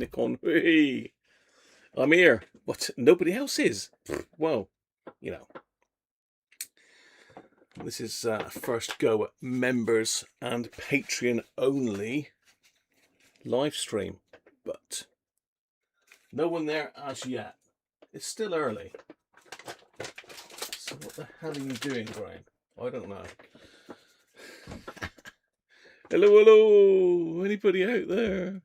click on, hey, I'm here, but nobody else is. Well, you know, this is first go at members and Patreon only live stream, but no one there as yet. It's still early. So what the hell are you doing, Graham? I don't know. Hello, hello! Anybody out there?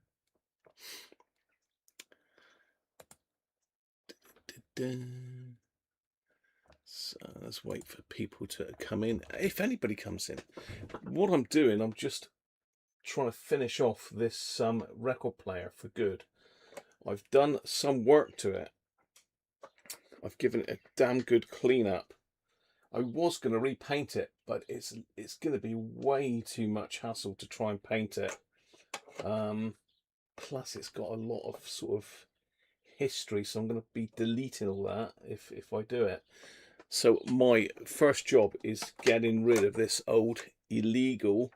So let's wait for people to come in. If anybody comes in, what I'm doing, I'm just trying to finish off this record player for good. I've done some work to it. I've given it a damn good clean up. I was going to repaint it, but it's going to be way too much hassle to try and paint it. Plus, it's got a lot of sort of history, so I'm going to be deleting all that if I do it. So my first job is getting rid of this old illegal.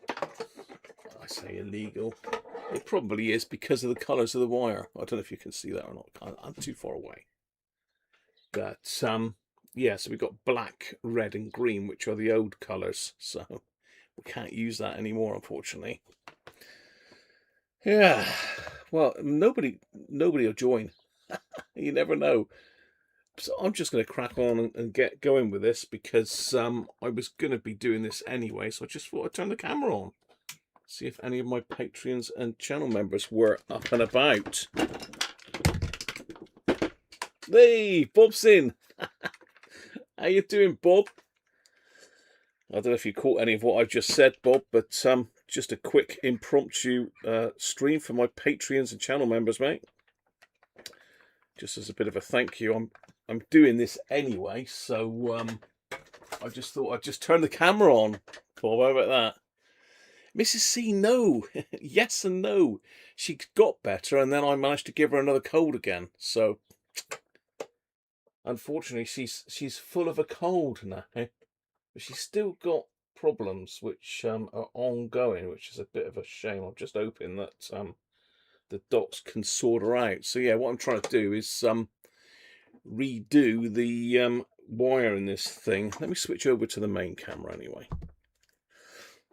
I say illegal. It probably is because of the colours of the wire. I don't know if you can see that or not. I'm too far away. But yeah, so we've got black, red and green, which are the old colours. So we can't use that anymore, unfortunately. Yeah, well, nobody will join. You never know. So I'm just going to crack on and get going with this because I was going to be doing this anyway. So I just thought I'd turn the camera on. See if any of my Patreons and channel members were up and about. Hey, Bob's in. How you doing, Bob? I don't know if you caught any of what I've just said, Bob, but just a quick impromptu stream for my Patreons and channel members, mate. Just as a bit of a thank you. I'm doing this anyway, so I just thought I'd just turn the camera on. Bob, how about that? Mrs. C, no. Yes and no. She got better, and then I managed to give her another cold again. So, unfortunately, she's full of a cold now. But she's still got problems which are ongoing, which is a bit of a shame. I'm just hoping that the docs can sort her out. So, yeah, what I'm trying to do is redo the wire in this thing. Let me switch over to the main camera anyway.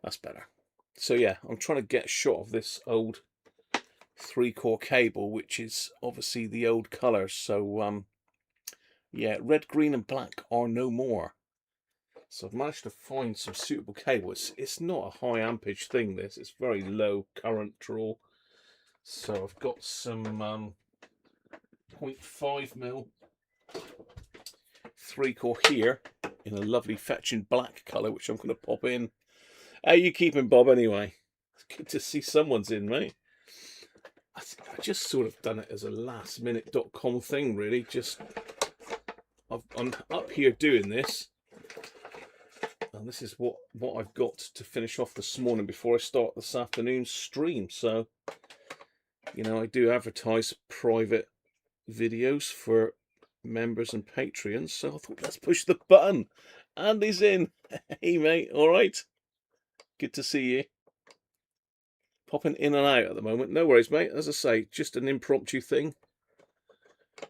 That's better. So yeah, I'm trying to get a shot of this old 3-core cable, which is obviously the old colours. So yeah, red, green and black are no more. So I've managed to find some suitable cables. It's not a high ampage thing, this. It's very low current draw. So I've got some 0.5mm 3-core here in a lovely fetching black colour, which I'm going to pop in. How you keeping, Bob, anyway? It's good to see someone's in, mate. I just sort of done it as a lastminute.com thing, really. Just, I'm up here doing this. And this is what I've got to finish off this morning before I start this afternoon's stream. So, you know, I do advertise private videos for members and Patreons. So I thought, let's push the button. Andy's in. Hey, mate. All right. Good to see you. Popping in and out at the moment. No worries, mate. As I say, just an impromptu thing.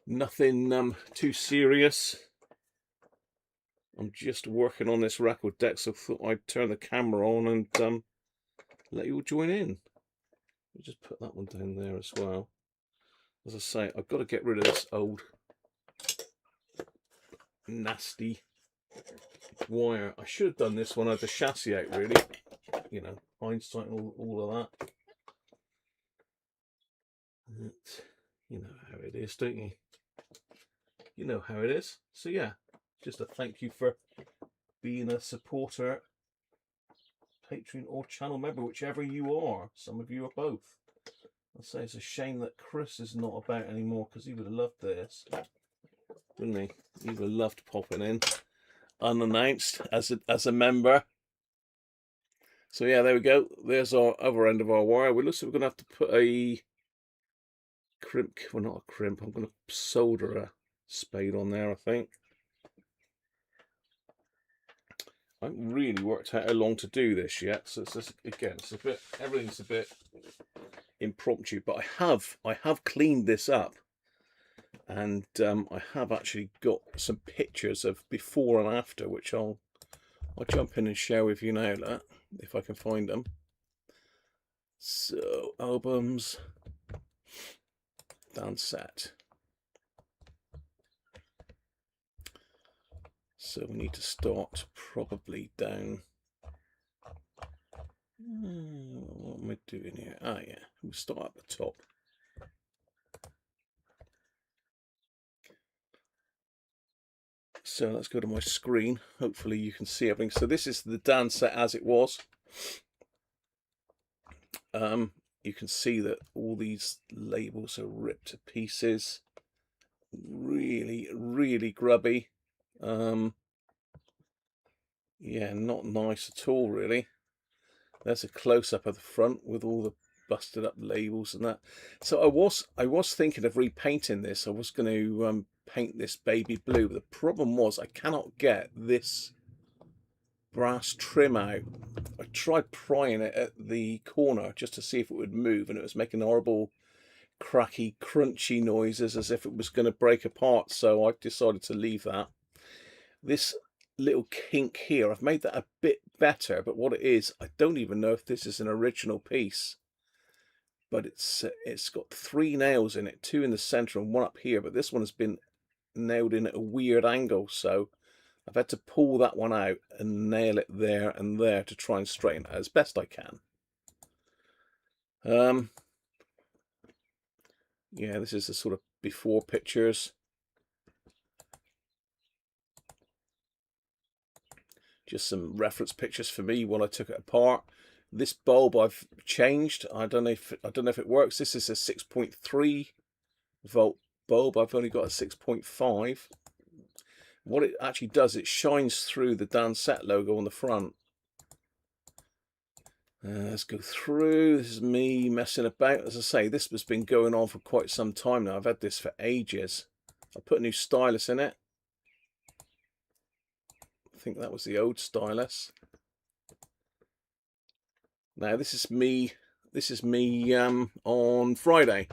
Nothing too serious. I'm just working on this record deck, so I thought I'd turn the camera on and let you all join in. I'll just put that one down there as well. As I say, I've got to get rid of this old nasty wire. I should have done this one. I had the chassis out, really. You know, hindsight and all of that. But you know how it is, don't you? You know how it is. So yeah, just a thank you for being a supporter, Patreon or channel member, whichever you are. Some of you are both. I'd say it's a shame that Chris is not about anymore, because he would have loved this, wouldn't he? He would have loved popping in unannounced as a member. So yeah, there we go. There's our other end of our wire. We looks like we're going to have to put a crimp, well, not a crimp, I'm going to solder a spade on there, I think. I haven't really worked out how long to do this yet, so it's just, again, it's a bit, everything's a bit impromptu, but I have cleaned this up, and I have actually got some pictures of before and after, which I'll jump in and share with you now, if I can find them. So, albums, Dansette. So we need to start probably down. What am I doing here? Ah, yeah, we'll start at the top. So let's go to my screen. Hopefully you can see everything. So this is the Dansette as it was. You can see that all these labels are ripped to pieces. Really, really grubby. Yeah, not nice at all, really. There's a close-up of the front with all the busted up labels and that. So I was thinking of repainting this. I was going to paint this baby blue, but the problem was I cannot get this brass trim out. I tried prying it at the corner just to see if it would move, and it was making horrible cracky crunchy noises as if it was going to break apart, so I decided to leave that. This little kink here, I've made that a bit better, but what it is, I don't even know if this is an original piece, but it's got 3 nails in it, 2 in the center and 1 up here, but this one has been nailed in at a weird angle, so I've had to pull that one out and nail it there and there to try and straighten it as best I can. Yeah, this is the sort of before pictures. Just some reference pictures for me when I took it apart. This bulb I've changed. I don't know if it works. This is a 6.3 volt bulb. I've only got a 6.5. What it actually does, it shines through the Dansette logo on the front. Let's go through. This is me messing about. As I say, this has been going on for quite some time now. I've had this for ages. I put a new stylus in it. I think that was the old stylus. Now this is me on Friday.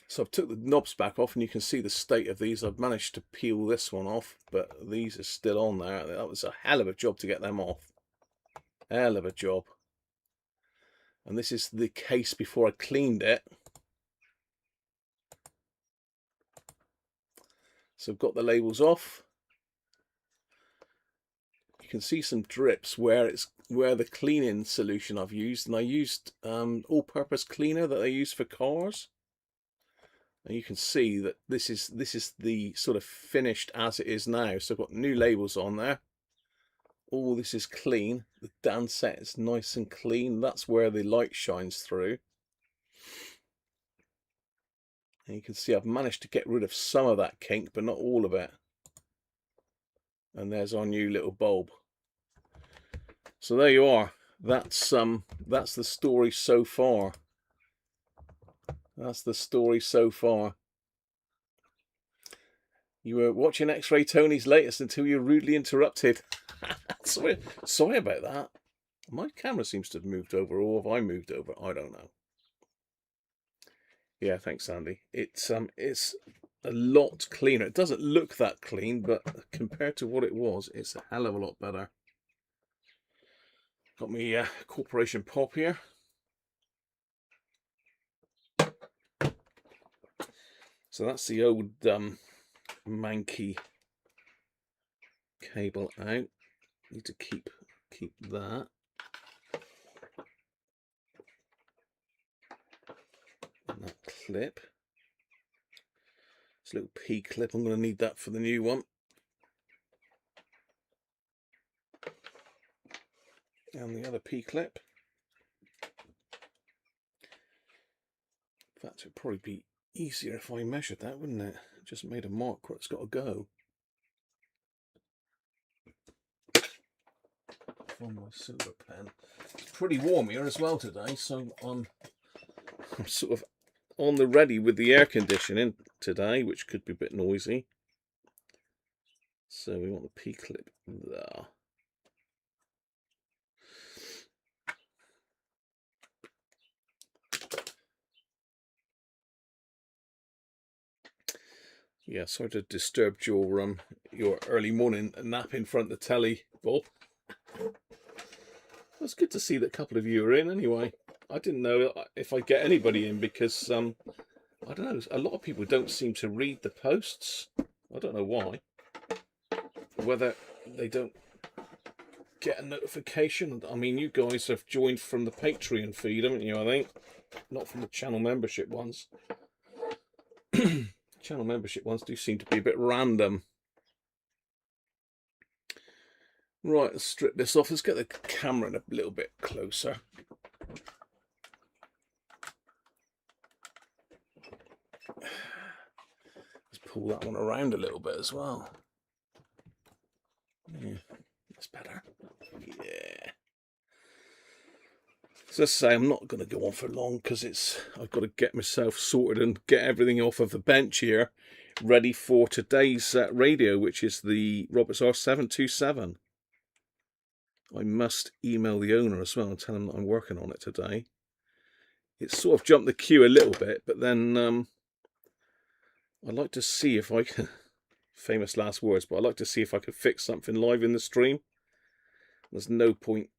So I've took the knobs back off, and you can see the state of these. I've managed to peel this one off, but these are still on there. That was a hell of a job to get them off. Hell of a job. And this is the case before I cleaned it. So I've got the labels off. You can see some drips where the cleaning solution I've used, and I used all-purpose cleaner that I use for cars. And you can see that this is the sort of finished as it is now. So I've got new labels on there. All this is clean. The Dansette is nice and clean. That's where the light shines through. And you can see I've managed to get rid of some of that kink, but not all of it. And there's our new little bulb. So there you are. That's the story so far. That's the story so far. You were watching X-Ray Tony's latest until you're rudely interrupted. Sorry about that. My camera seems to have moved over, or have I moved over? I don't know. Yeah, thanks, Andy. It's a lot cleaner. It doesn't look that clean, but compared to what it was, it's a hell of a lot better. Got me Corporation Pop here. So that's the old manky cable out. Need to keep that. And that clip. This little P clip, I'm going to need that for the new one. And the other P clip. In fact, it would probably be easier if I measured that, wouldn't it? Just made a mark where it's got to go. From my silver pen. It's pretty warm here as well today, so I'm sort of on the ready with the air conditioning today, which could be a bit noisy. So we want the P-clip there. Yeah, sorry to disturb your early morning nap in front of the telly, Bob. It's good to see that a couple of you are in anyway. I didn't know if I'd get anybody in because, I don't know, a lot of people don't seem to read the posts. I don't know why. Whether they don't get a notification. I mean, you guys have joined from the Patreon feed, haven't you, I think? Not from the channel membership ones. Channel membership ones do seem to be a bit random. Right, let's strip this off. Let's get the camera in a little bit closer. Let's pull that one around a little bit as well. Yeah, that's better. Yeah. So let's say I'm not going to go on for long because I've got to get myself sorted and get everything off of the bench here, ready for today's radio, which is the Roberts R727. I must email the owner as well and tell him that I'm working on it today. It's sort of jumped the queue a little bit, but then I'd like to see if I can, famous last words, but I'd like to see if I could fix something live in the stream. There's no point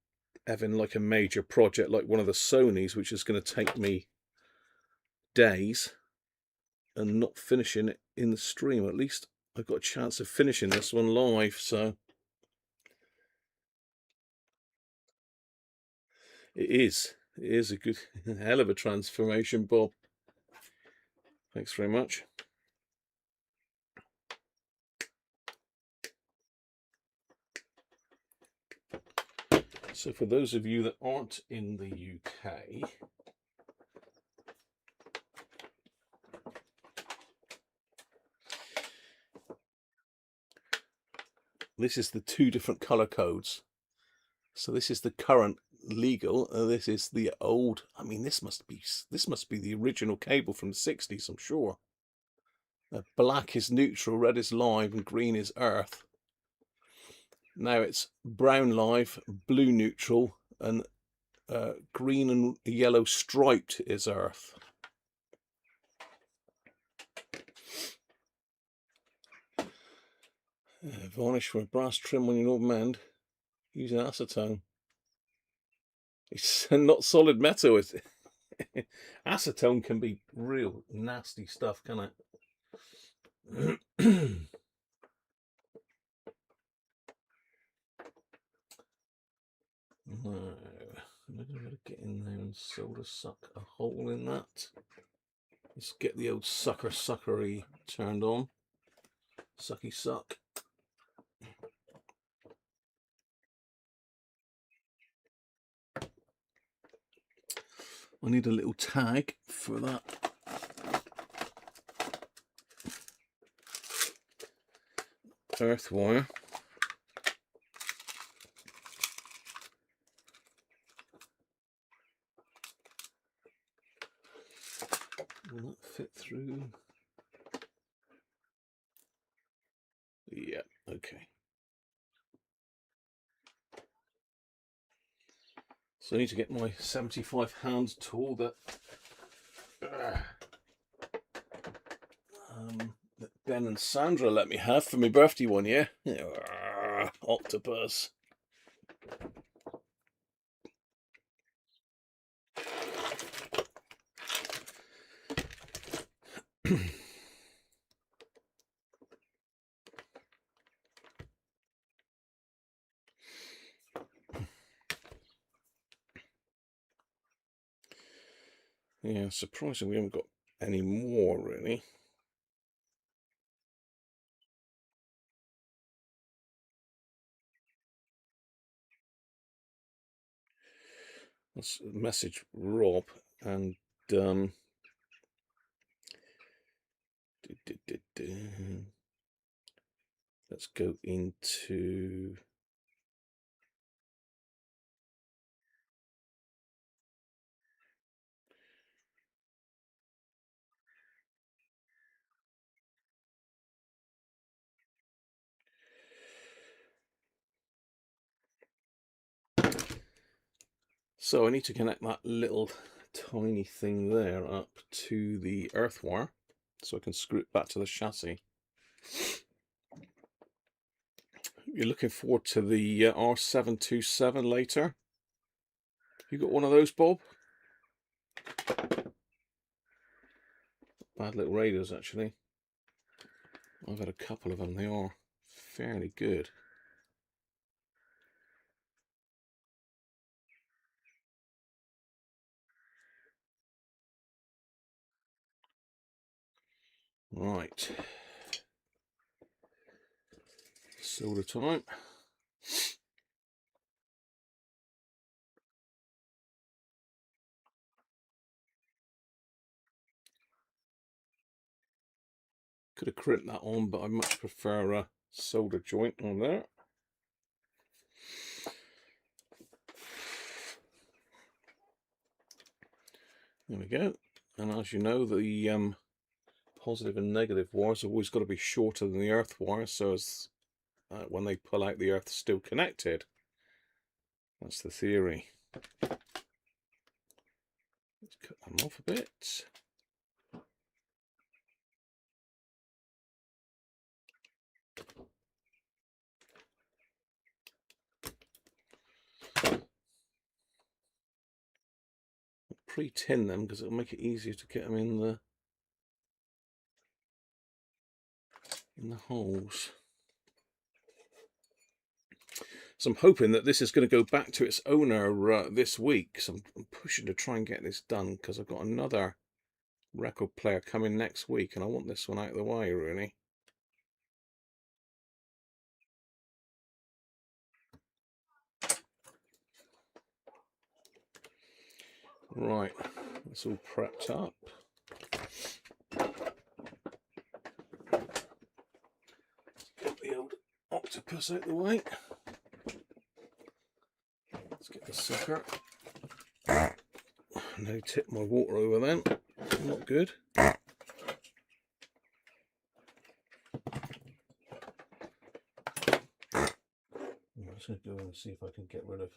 having like a major project like one of the Sonys, which is going to take me days, and not finishing it in the stream. At least I've got a chance of finishing this one live, so it is a good hell of a transformation, Bob. Thanks very much. So for those of you that aren't in the UK, this is the two different color codes. So this is the current legal, this is the old. I mean, this must be the original cable from the 60s, I'm sure. Black is neutral, red is live, and green is earth. Now it's brown live, blue neutral, and green and yellow striped is earth. Varnish with brass trim on your northern end using acetone. It's not solid metal, is it? Acetone can be real nasty stuff, can it? No, I'm going to get in there and solder suck a hole in that. Let's get the old suckery turned on. Sucky suck. I need a little tag for that. Earth wire. Will that fit through? Yeah, okay. So I need to get my 75 hand tool that Ben and Sandra let me have for my birthday one year. Octopus. Yeah, surprising we haven't got any more really. Let's message Rob and let's go into So I need to connect that little tiny thing there up to the earth wire so I can screw it back to the chassis. You're looking forward to the R727 later. You got one of those, Bob? Bad little radios, actually. I've had a couple of them. They are fairly good. Right. Solder time. Could have crimped that on, but I much prefer a solder joint on there. There we go. And as you know, the positive and negative wires have always got to be shorter than the earth wire, so as when they pull out, the earth's still connected. That's the theory. Let's cut them off a bit. Pre-tin them because it'll make it easier to get them in the holes. So I'm hoping that this is going to go back to its owner this week. So I'm pushing to try and get this done because I've got another record player coming next week and I want this one out of the way, really. Right, it's all prepped up. Get the old octopus out of the way. Let's get the sucker. No, tip my water over then. Not good. I'm just going to go and see if I can get rid of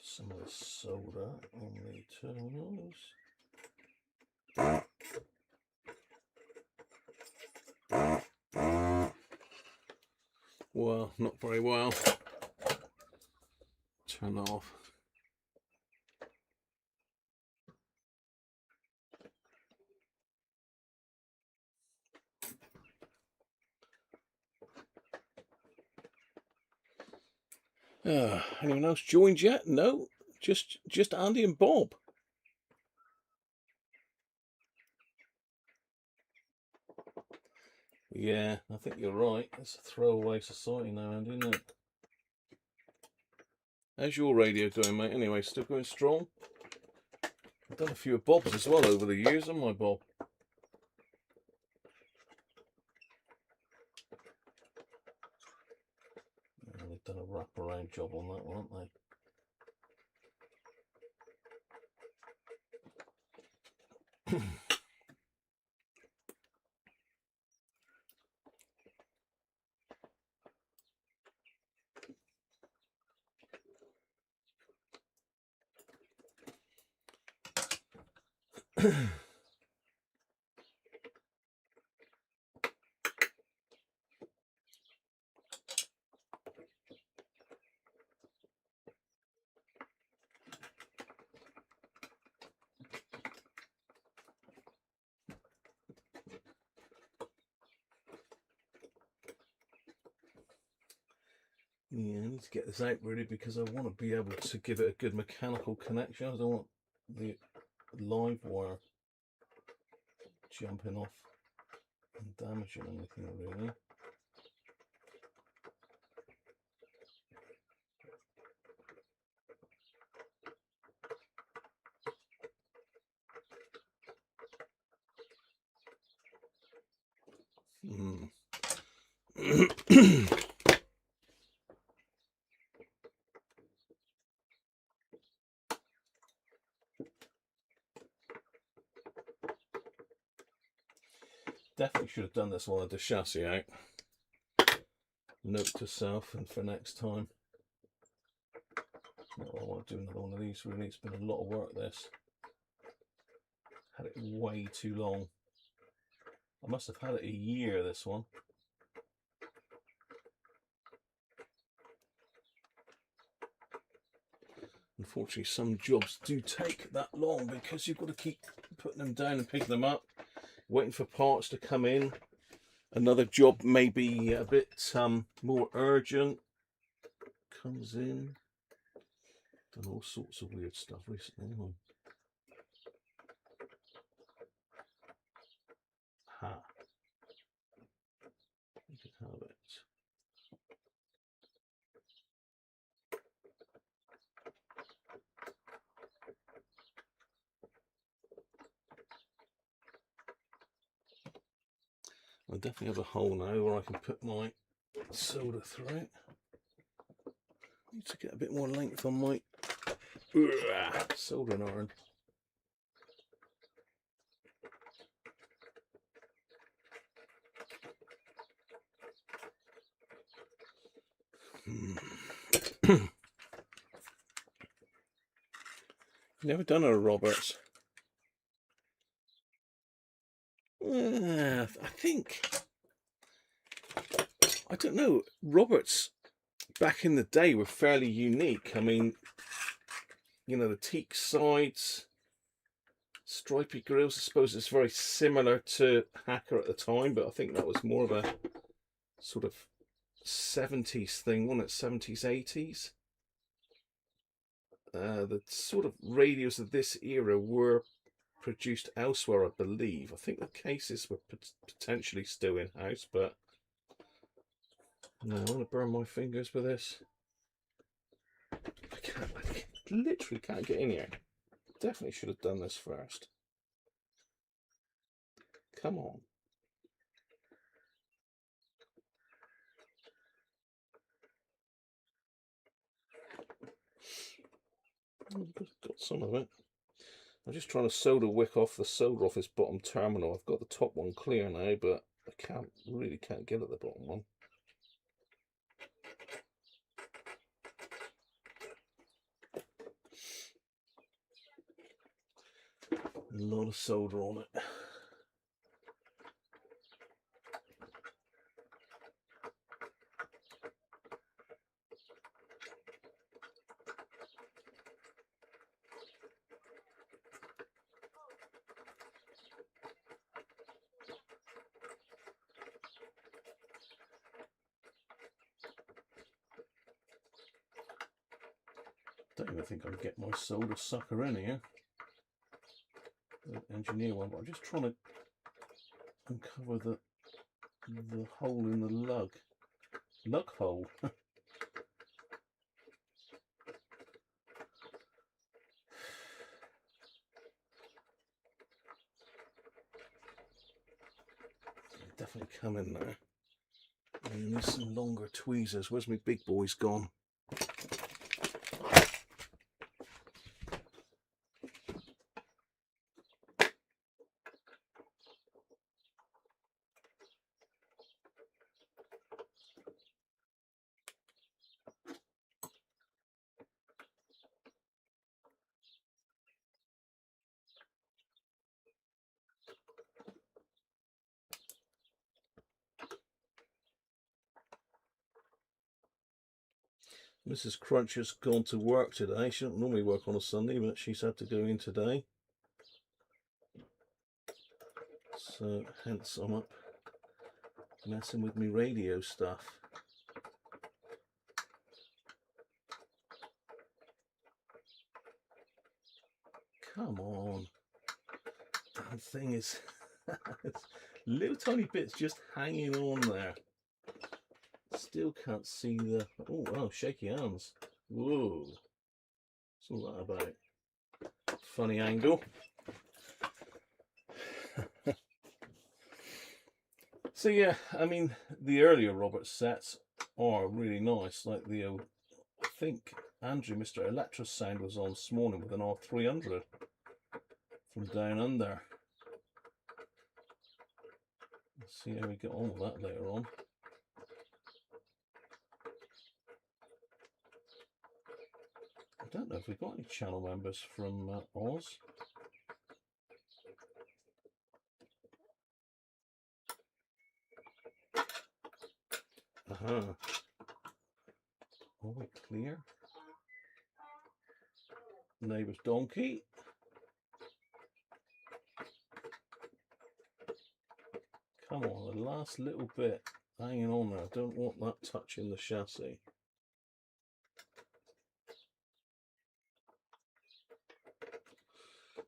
some of the solder on the terminals. Well, not very well. Turn that off. Anyone else joined yet? No, just Andy and Bob. Yeah, I think you're right. It's a throwaway society now, Andy, isn't it? How's your radio going, mate? Anyway, still going strong? I've done a few of Bob's as well over the years, haven't I, Bob? Yeah, they've done a wraparound job on that one, haven't they? Yeah, I need to get this out really because I want to be able to give it a good mechanical connection. I don't want the live wire jumping off and damaging anything really. Definitely should have done this while I had the chassis out. note to self and for next time. Oh, I want to do another one of these really. It's been a lot of work this. Had it way too long. I must have had it a year, this one. Unfortunately, some jobs do take that long because you've got to keep putting them down and picking them up, waiting for parts to come in. Another job may be a bit more urgent. Comes in. Done all sorts of weird stuff recently. Ha. You can have it. I definitely have a hole now where I can put my solder through. Need to get a bit more length on my soldering iron. Never done a Roberts. I think, I don't know, Roberts back in the day were fairly unique. I mean, you know, the teak sides, stripy grills. I suppose it's very similar to Hacker at the time, but I think that was more of a sort of 70s thing, wasn't it? 70s, 80s. The sort of radios of this era were produced elsewhere, I believe. I think the cases were potentially still in-house, but no, I want to burn my fingers with this. I literally can't get in here. Definitely should have done this first. Come on. Got some of it. I'm just trying to solder wick off the solder off this bottom terminal. I've got the top one clear now, but I really can't get at the bottom one. A lot of solder on it. Don't even think I can get my solder sucker in here. The engineer one, but I'm just trying to uncover the hole in the lug hole. Definitely come in there. I need some longer tweezers. Where's my big boys gone? Mrs. Cruncher's gone to work today. She doesn't normally work on a Sunday, but she's had to go in today. So, hence I'm up messing with me radio stuff. Come on. That thing is little tiny bits just hanging on there. Still can't see the... Oh, wow, shaky hands. Whoa. What's all that about? Funny angle. So yeah, I mean, the earlier Roberts sets are really nice. Like the old, I think Andrew, Mr. Electrosound, was on this morning with an R300 from down under. Let's see how we get on with that later on. don't know if we've got any channel members from Oz. All clear. Neighbour's donkey. Come on, the last little bit. Hanging on there. I don't want that touching the chassis.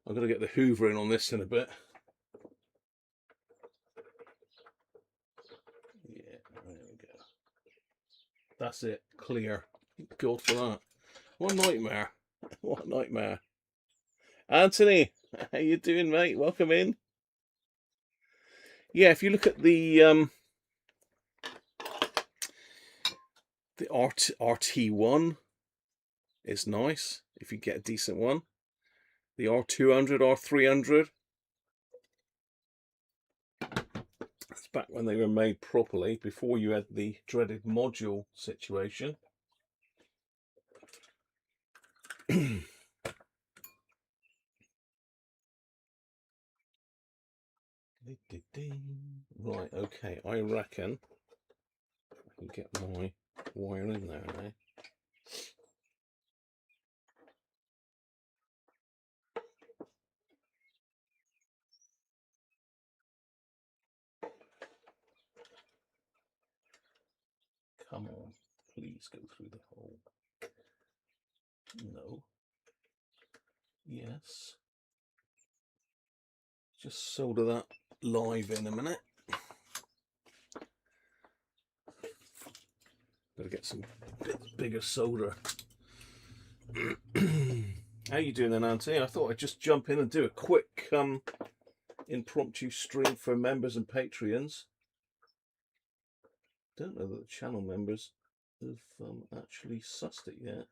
I'm going to get the hoovering on this in a bit. Yeah, there we go. That's it. Clear. God for that. What a nightmare. What a nightmare. Anthony, how you doing, mate? Welcome in. Yeah, if you look at the RT1 is nice if you get a decent one. The R200, R300. That's back when they were made properly, before you had the dreaded module situation. Right, okay, I reckon I can get my wire in there now. Come on, please go through the hole. No. Yes. Just solder that live in a minute. Gotta get some bigger solder. How you doing then, Auntie? I thought I'd just jump in and do a quick impromptu stream for members and Patreons. Don't know that the channel members have actually sussed it yet.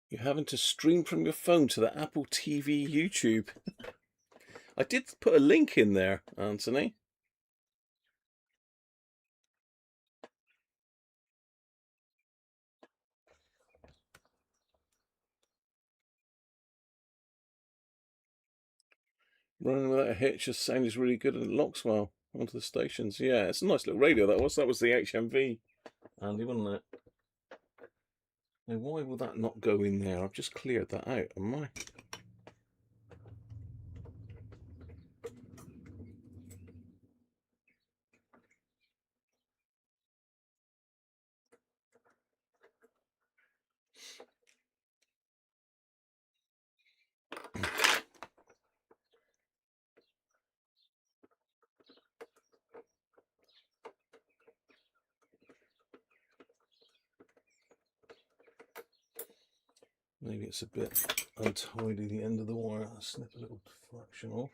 You're having to stream from your phone to the Apple TV YouTube. I did put a link in there, Anthony. Running without a hitch, the sound is really good and it locks well onto the stations. Yeah, it's a nice little radio that was. That was the HMV, Andy, wasn't it? Now, why will that not go in there? I've just cleared that out, am I? Maybe it's a bit untidy, the end of the wire. I'll snip a little fraction off.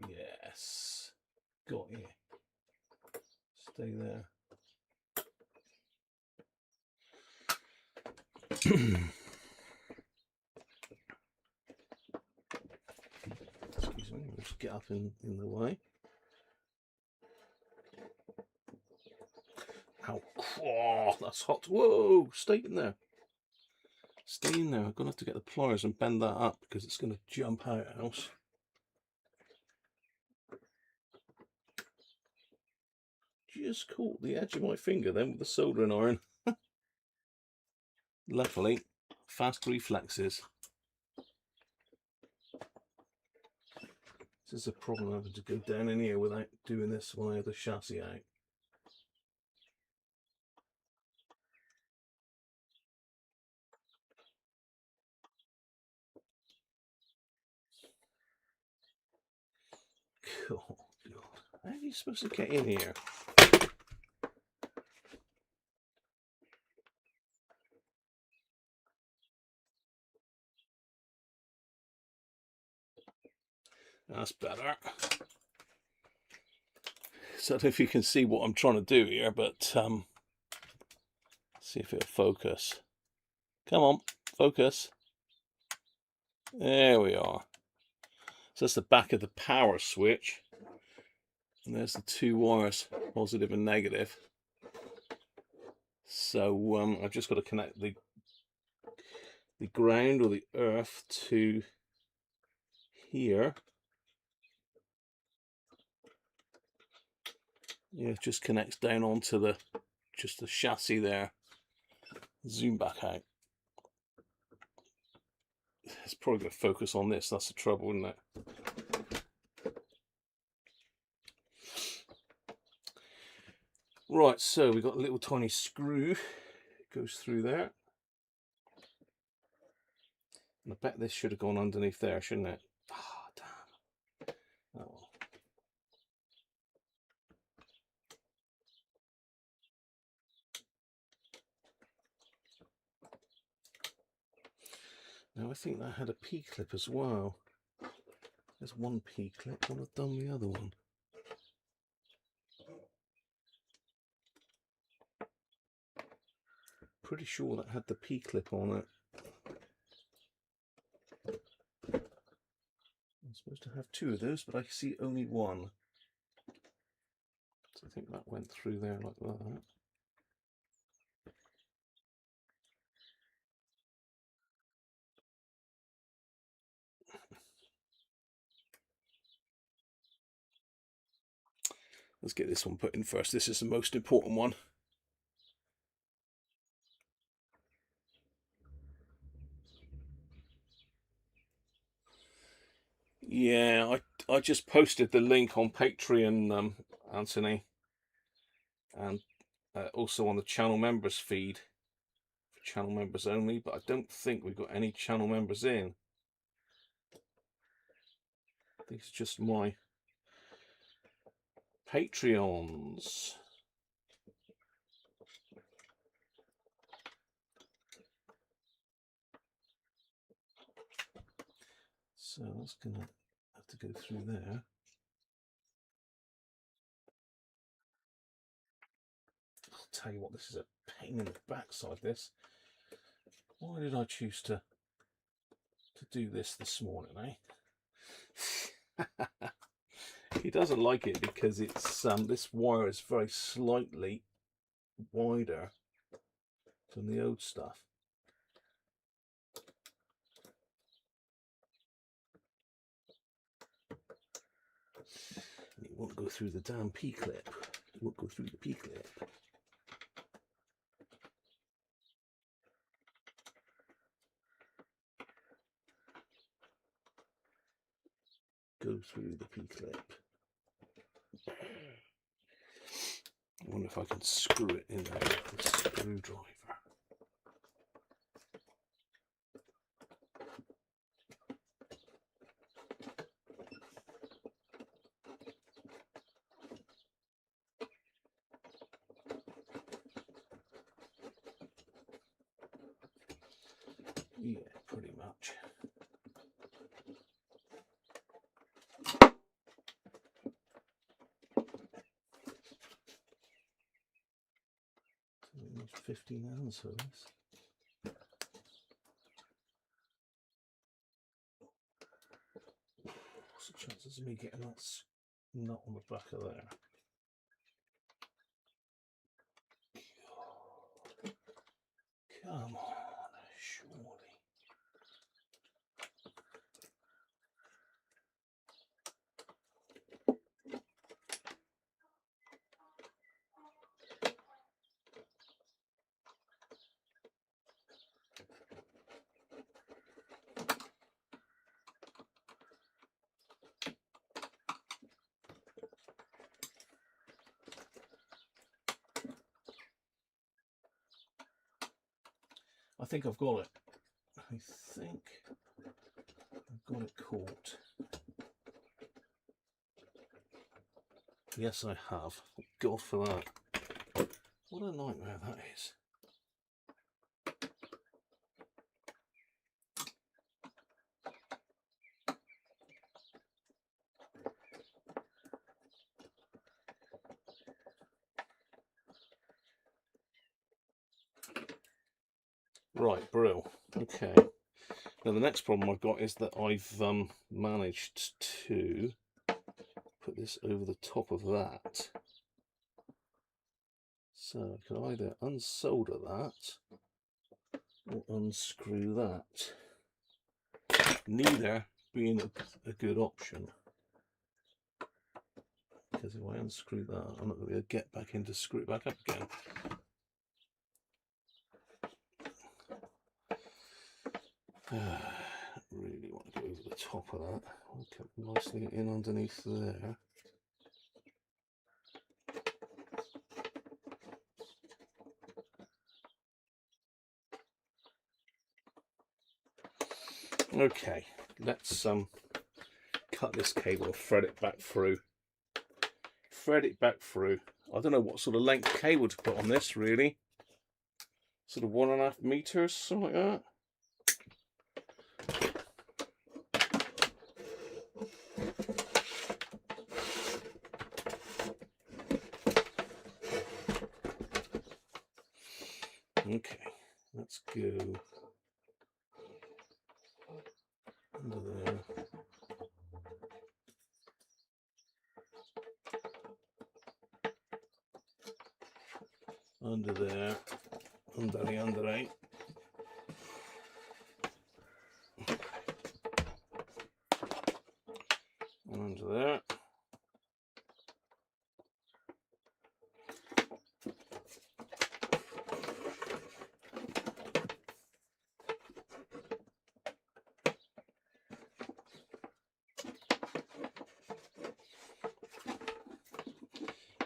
Yes. Got you. Stay there. Excuse me, we'll just get up in the way. Ow. Oh, that's hot. Whoa, stay in there. Stay in there. I'm going to have to get the pliers and bend that up because it's going to jump out else. Just caught the edge of my finger then with the soldering iron. Luckily, fast reflexes. This is a problem having to go down in here without doing this when I have the chassis out. Oh, God. How are you supposed to get in here? That's better. So I don't know if you can see what I'm trying to do here, but see if it'll focus. Come on, focus. There we are. So that's the back of the power switch. And there's the two wires, positive and negative. So I've just got to connect the ground or the earth to here. Yeah, it just connects down onto the chassis there. Zoom back out. It's probably going to focus on this. That's the trouble, isn't it? Right, so we've got a little tiny screw. It goes through there. And I bet this should have gone underneath there, shouldn't it? Ah, damn. Oh well. Now I think that had a P-clip as well. There's one P-clip, and I've done the other one. Pretty sure that had the P-clip on it. I'm supposed to have two of those, but I see only one. So I think that went through there like that. Let's get this one put in first. This is the most important one. Yeah, I just posted the link on Patreon, Anthony, and also on the channel members feed for channel members only, but I don't think we've got any channel members in. I think it's just my Patreons. So that's gonna have to go through there. I'll tell you what, this is a pain in the backside, this. Why did I choose to do this morning, eh? He doesn't like it because it's this wire is very slightly wider than the old stuff. And it won't go through the damn P-clip. It won't go through the P-clip. Go through the P-clip. I wonder if I can screw it in there with the screwdriver. Yeah, pretty much. Almost 15 hours for this. What's the chances of me getting that nut on the back of there? Come on, surely. I think I've got it. I think I've got it caught. Yes, I have. Thank God for that. What a nightmare that is. Right, brill. Okay. Now the next problem I've got is that I've managed to put this over the top of that. So I can either unsolder that or unscrew that. Neither being a good option. Because if I unscrew that, I'm not going to be able to get back in to screw it back up again. Really want to go over the top of that. I'll keep nicely in underneath there. Okay, let's cut this cable or thread it back through. Thread it back through. I don't know what sort of length cable to put on this, really. Sort of 1.5 meters, something like that. Okay, let's go under there. Under there, under right. Under there.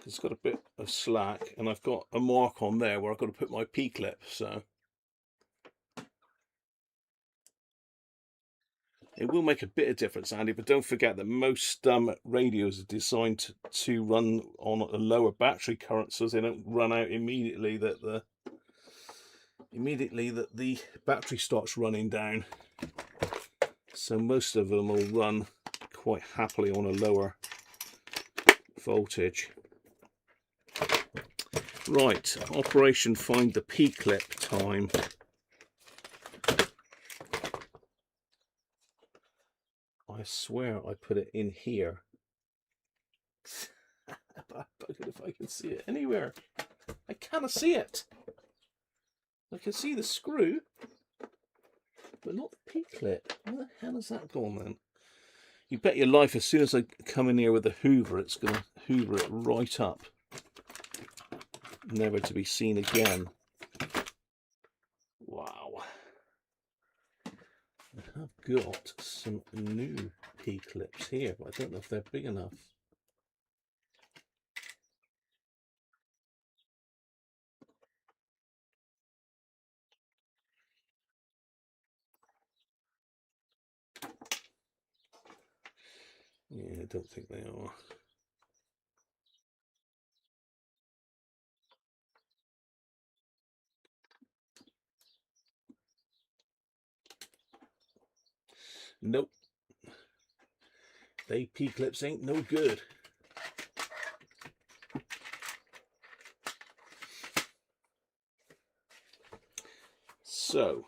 It's got a bit of slack, and I've got a mark on there where I've got to put my P-clip, so it will make a bit of difference, Andy, but don't forget that most radios are designed to run on a lower battery current, so they don't run out immediately that the battery starts running down. So most of them will run quite happily on a lower voltage. Right, Operation Find the P-clip time. I swear I put it in here. But if I can see it anywhere. I cannot see it. I can see the screw, but not the P-clip. Where the hell has that gone then? You bet your life as soon as I come in here with the hoover, it's going to hoover it right up. Never to be seen again. Wow. I have got some new P-clips here, but I don't know if they're big enough. Yeah, I don't think they are. Nope. They P-clips ain't no good. So,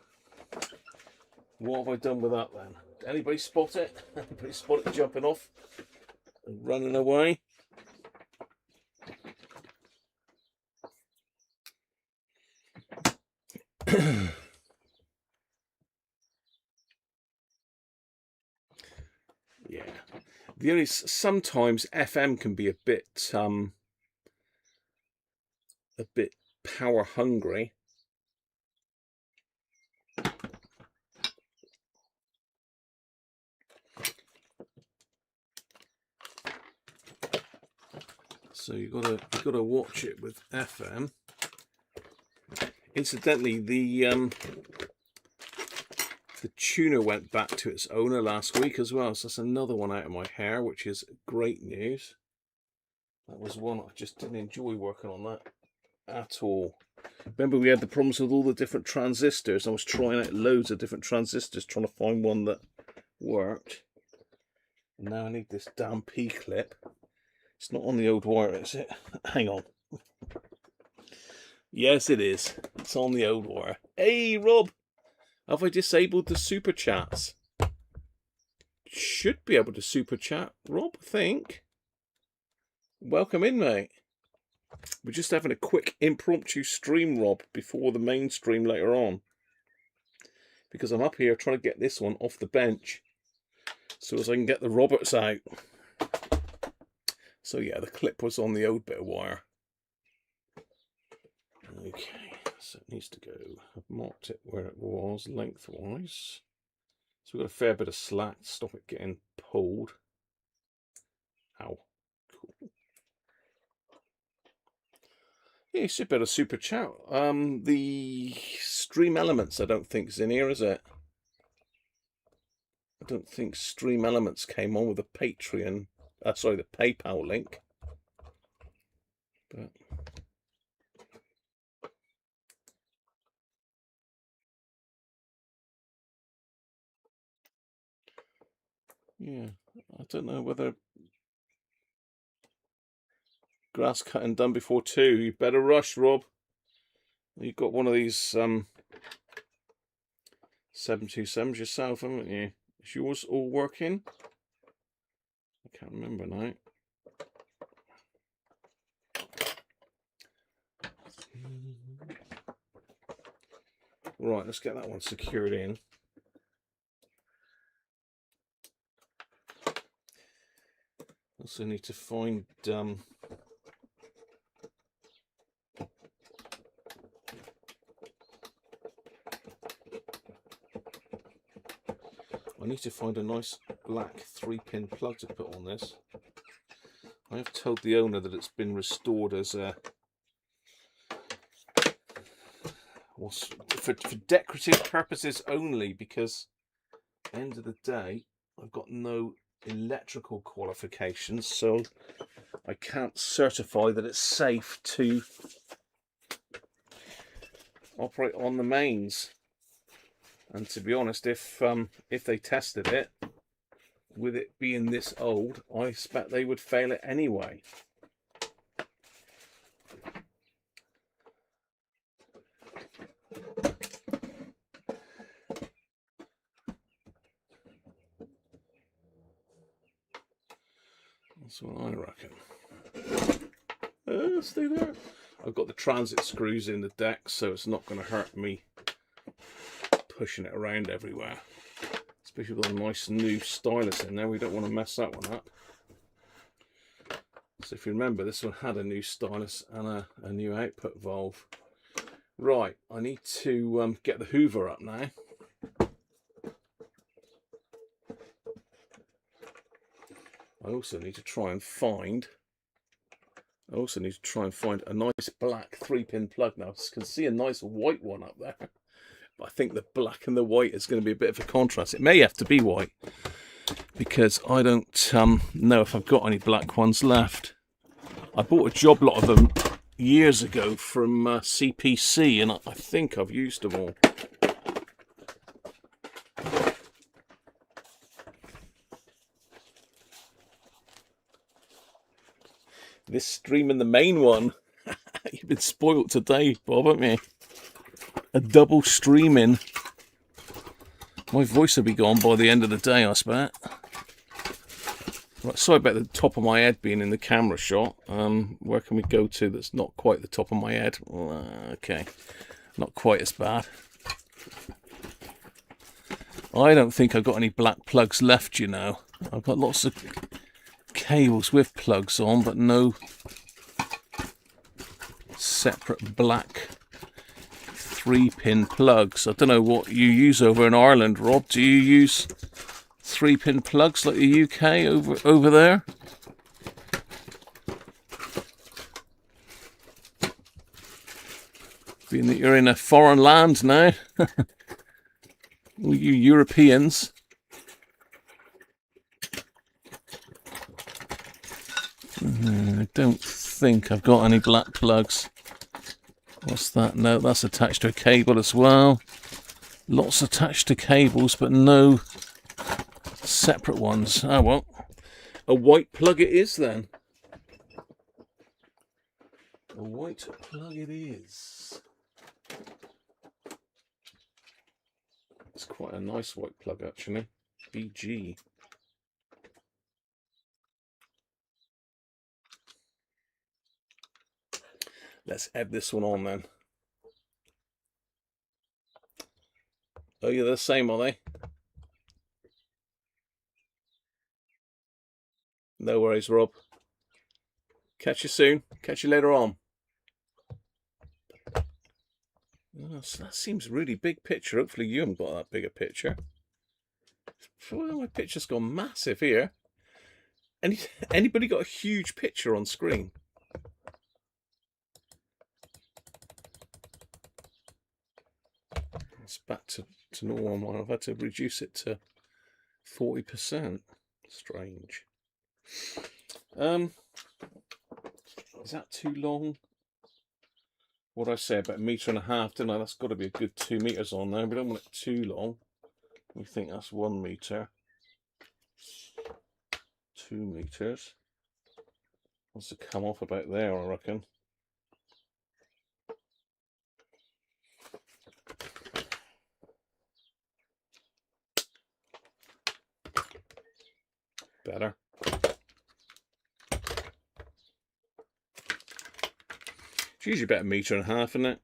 what have I done with that then? Anybody spot it? Anybody spot it jumping off and running away? Yeah. The only sometimes FM can be a bit power hungry. So you've got to watch it with FM. Incidentally, the tuner went back to its owner last week as well, so that's another one out of my hair, which is great news. That was one I just didn't enjoy working on that at all. Remember, we had the problems with all the different transistors. I was trying out loads of different transistors, trying to find one that worked. And now I need this damn P-clip. It's not on the old wire, is it? Hang on. Yes, it is. It's on the old wire. Hey, Rob! Have I disabled the super chats? Should be able to super chat, Rob, I think. Welcome in, mate. We're just having a quick impromptu stream, Rob, before the main stream later on. Because I'm up here trying to get this one off the bench so as I can get the Roberts out. So yeah, the clip was on the old bit of wire. Okay, so it needs to go. I've marked it where it was lengthwise. So we've got a fair bit of slack to stop it getting pulled. Ow. Cool. Yeah, you should better super chat. The Stream Elements I don't think is in here, is it? I don't think Stream Elements came on with the Patreon, sorry, the PayPal link. But yeah, I don't know whether grass cutting done before 2. You better rush, Rob. You've got one of these 727s yourself, haven't you? Is yours all working? I can't remember now. Right, let's get that one secured in. Also need to find I need to find a nice black 3-pin plug to put on this. I have told the owner that it's been restored as a for decorative purposes only, because at the end of the day I've got no electrical qualifications, so I can't certify that it's safe to operate on the mains. And to be honest, if they tested it, with it being this old, I expect they would fail it anyway. That's what I reckon. Stay there. I've got the transit screws in the deck, so it's not going to hurt me pushing it around everywhere. Especially with a nice new stylus in there, we don't want to mess that one up. So if you remember, this one had a new stylus and a new output valve. Right, I need to get the hoover up now. I also need to try and find a nice black 3-pin plug. Now I can see a nice white one up there, but I think the black and the white is going to be a bit of a contrast. It may have to be white because I don't know if I've got any black ones left. I bought a job lot of them years ago from CPC, and I think I've used them all. This stream in the main one. You've been spoilt today, Bob, haven't you? A double streaming. My voice will be gone by the end of the day, I expect. Right, sorry about the top of my head being in the camera shot. Where can we go to that's not quite the top of my head? Okay, not quite as bad. I don't think I've got any black plugs left, you know. I've got lots of cables with plugs on, but no separate black 3-pin plugs. I don't know what you use over in Ireland, Rob. Do you use 3-pin plugs like the UK over there? Being that you're in a foreign land now, all you Europeans. I don't think I've got any black plugs. What's that? No, that's attached to a cable as well. Lots attached to cables, but no separate ones. Oh well. A white plug it is then. A white plug it is. It's quite a nice white plug actually. BG. Let's add this one on then. Oh, you're the same, are they? No worries, Rob. Catch you soon. Catch you later on. Oh, so that seems really big picture. Hopefully you haven't got that big a picture. Well, my picture's gone massive here. Anybody got a huge picture on screen? It's back to normal. I've had to reduce it to 40%. Strange. Is that too long? What I say, about 1.5 meters, didn't I? That's got to be a good 2 meters on there. We don't want it too long. We think that's 1 meter. 2 meters. Wants to come off about there, I reckon. Better. It's usually about 1.5 meters, isn't it?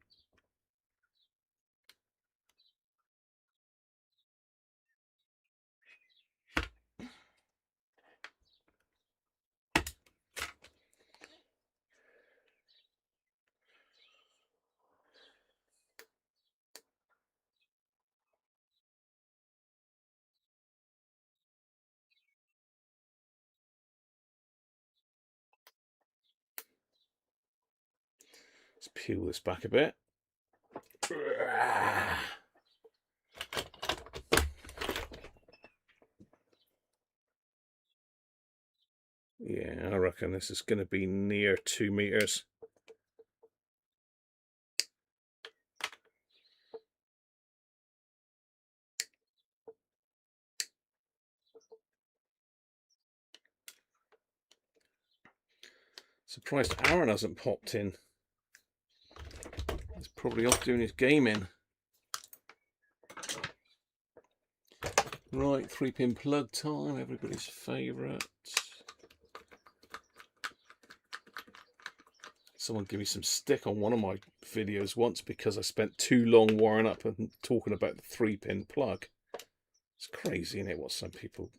Let's peel this back a bit. Yeah, I reckon this is going to be near 2 meters. Surprised Aaron hasn't popped in. He's probably off doing his gaming. Right, 3-pin plug time, everybody's favourite. Someone gave me some stick on one of my videos once because I spent too long wiring up and talking about the 3-pin plug. It's crazy, isn't it, what some people's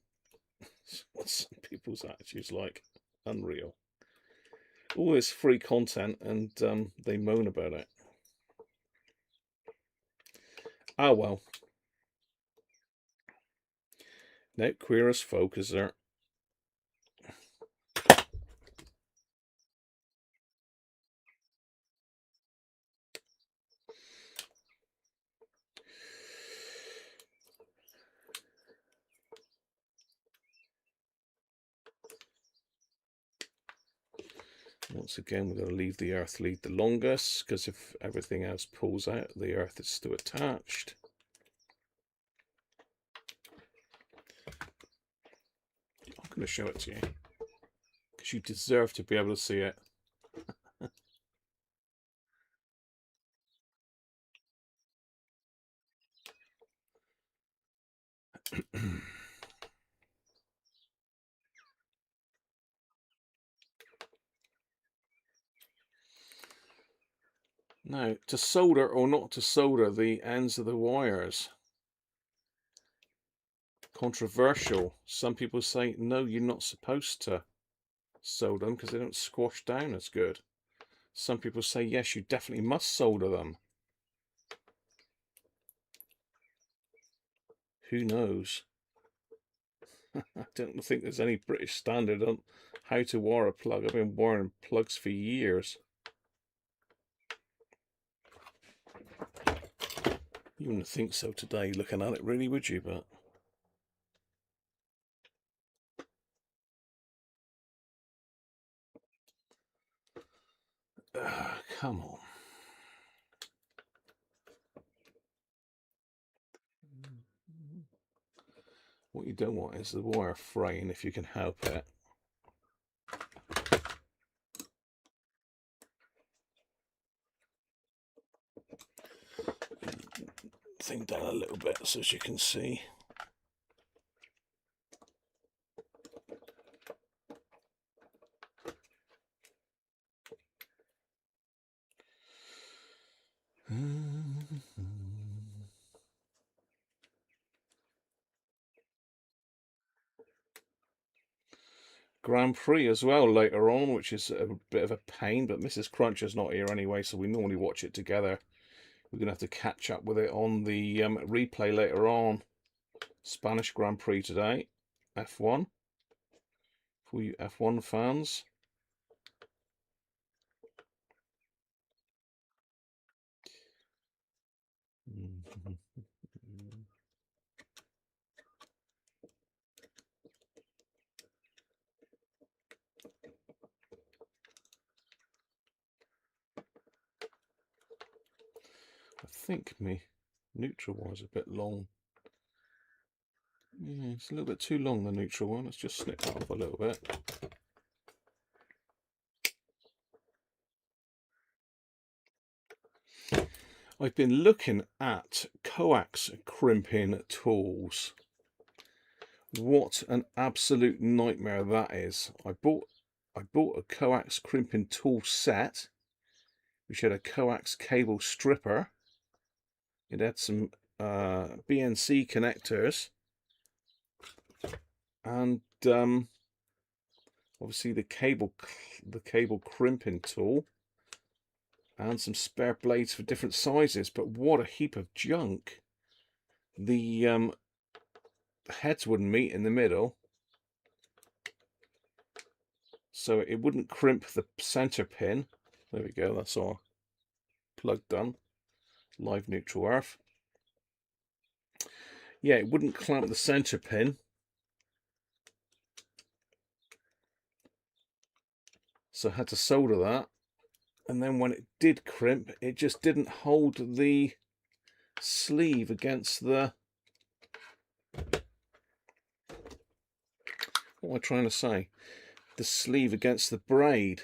attitudes like. Unreal. All this free content and they moan about it. Ah well. No, queer as folk, is there? Once again, we're going to leave the earth lead the longest, because if everything else pulls out, the earth is still attached. I'm going to show it to you, because you deserve to be able to see it. Now, to solder or not to solder the ends of the wires. Controversial. Some people say, no, you're not supposed to solder them because they don't squash down as good. Some people say, yes, you definitely must solder them. Who knows? I don't think there's any British standard on how to wire a plug. I've been wiring plugs for years. You wouldn't think so today looking at it, really, would you? But come on. What you don't want is the wire fraying if you can help it. thing down a little bit so as you can see. Grand Prix as well later on, which is a bit of a pain, but Mrs. Cruncher's not here anyway, so we normally watch it together. We're going to have to catch up with it on the replay later on. Spanish Grand Prix today, F1, for you F1 fans. I think my neutral one's a bit long. Yeah, it's a little bit too long, the neutral one. Let's just snip that off a little bit. I've been looking at coax crimping tools. What an absolute nightmare that is. I bought a coax crimping tool set, which had a coax cable stripper. It had some BNC connectors, and obviously the cable crimping tool, and some spare blades for different sizes. But what a heap of junk! The heads wouldn't meet in the middle, so it wouldn't crimp the center pin. There we go, that's our plug done. Live neutral earth. Yeah, it wouldn't clamp the center pin, so I had to solder that. And then when it did crimp, it just didn't hold the sleeve against the... What am I trying to say? The sleeve against the braid.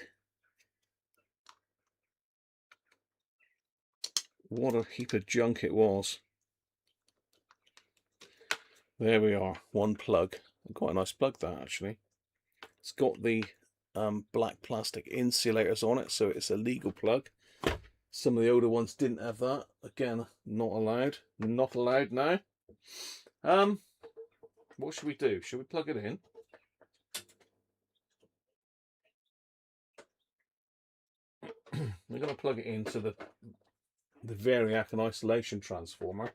What a heap of junk it was. There we are, one plug. Quite a nice plug that, actually. It's got the black plastic insulators on it, so it's a legal plug. Some of the older ones didn't have that. Again, not allowed. Not allowed now. What should we do? Should we plug it in? We're going to plug it into the variac and isolation transformer,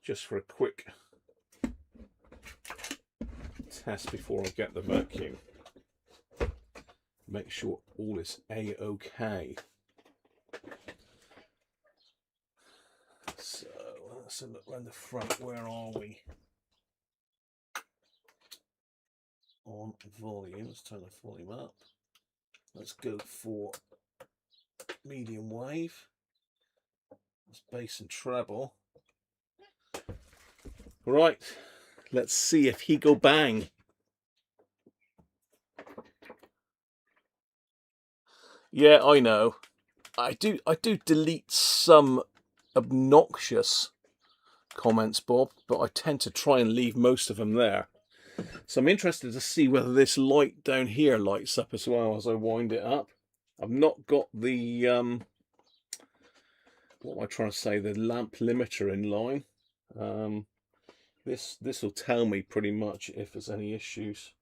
just for a quick test before I get the vacuum. Make sure all is a-okay. So let's have a look around the front. Where are we? On volume, let's turn the volume up. Let's go for medium wave. That's bass and treble. Right, let's see if he go bang. Yeah, I know. I do delete some obnoxious comments, Bob, but I tend to try and leave most of them there. So I'm interested to see whether this light down here lights up as well as I wind it up. I've not got the what am I trying to say, the lamp limiter in line. This will tell me pretty much if there's any issues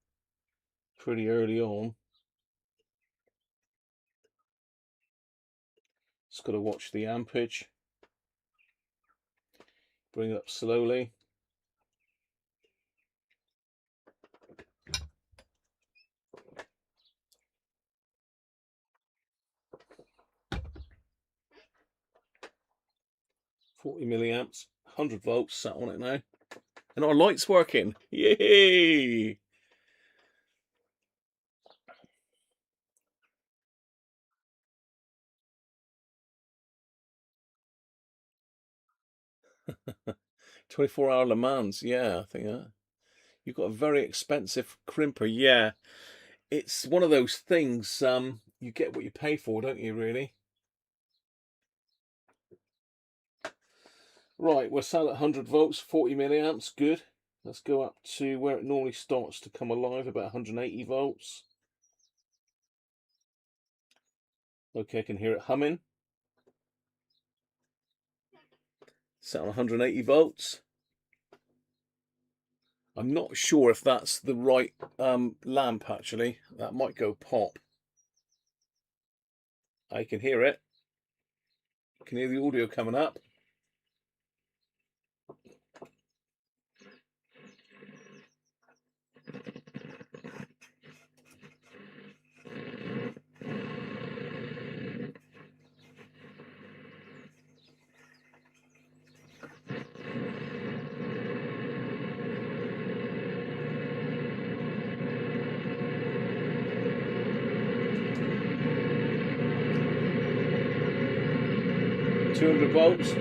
pretty early on. Just got to watch the ampage. Bring it up slowly. $40 milliamps, 100 volts sat on it now. And our light's working. Yay! $24-hour Le Mans, yeah, I think that. You've got a very expensive crimper, yeah. It's one of those things, you get what you pay for, don't you, really? Right, we're set at 100 volts, 40 milliamps, good. Let's go up to where it normally starts to come alive, about 180 volts. Okay, I can hear it humming. Set on 180 volts. I'm not sure if that's the right lamp, actually. That might go pop. I can hear it. I can hear the audio coming up. $200 volts.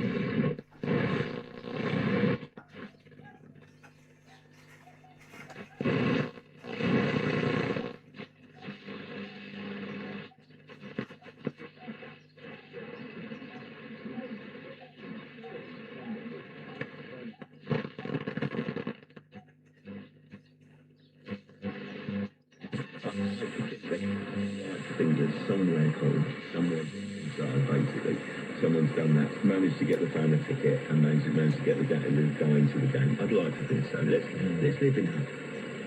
Somewhere cold, somewhere basically. Someone's done that, managed to get the fan a ticket and managed to get the guy into the game. I'd like to think so. Let's live in hope.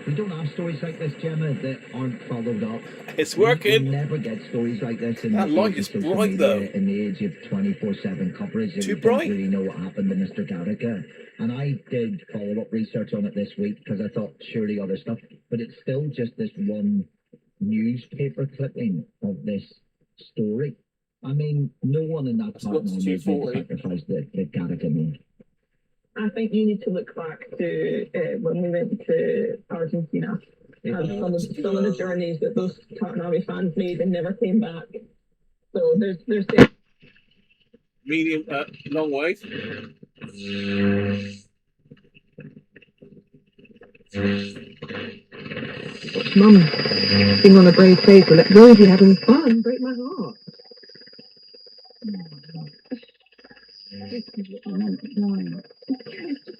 We don't have stories like this, Gemma, that aren't followed up. It's working. We never get stories like this in that the light age is of social bright, media, though. in the age of 24/7 coverage. Too we bright. don't really know what happened to Mr. Garriga. And I did follow-up research on it this week because I thought surely other stuff, but it's still just this one newspaper clipping of this story. I mean, no one in that That's part got to made the 240. sacrifice that Garriga made. I think you need to look back to when we went to Argentina and some of the journeys that those Tartan Army fans made and never came back. So there's Medium, long wave. Mum being on a brave face with that Rosie having fun break my heart.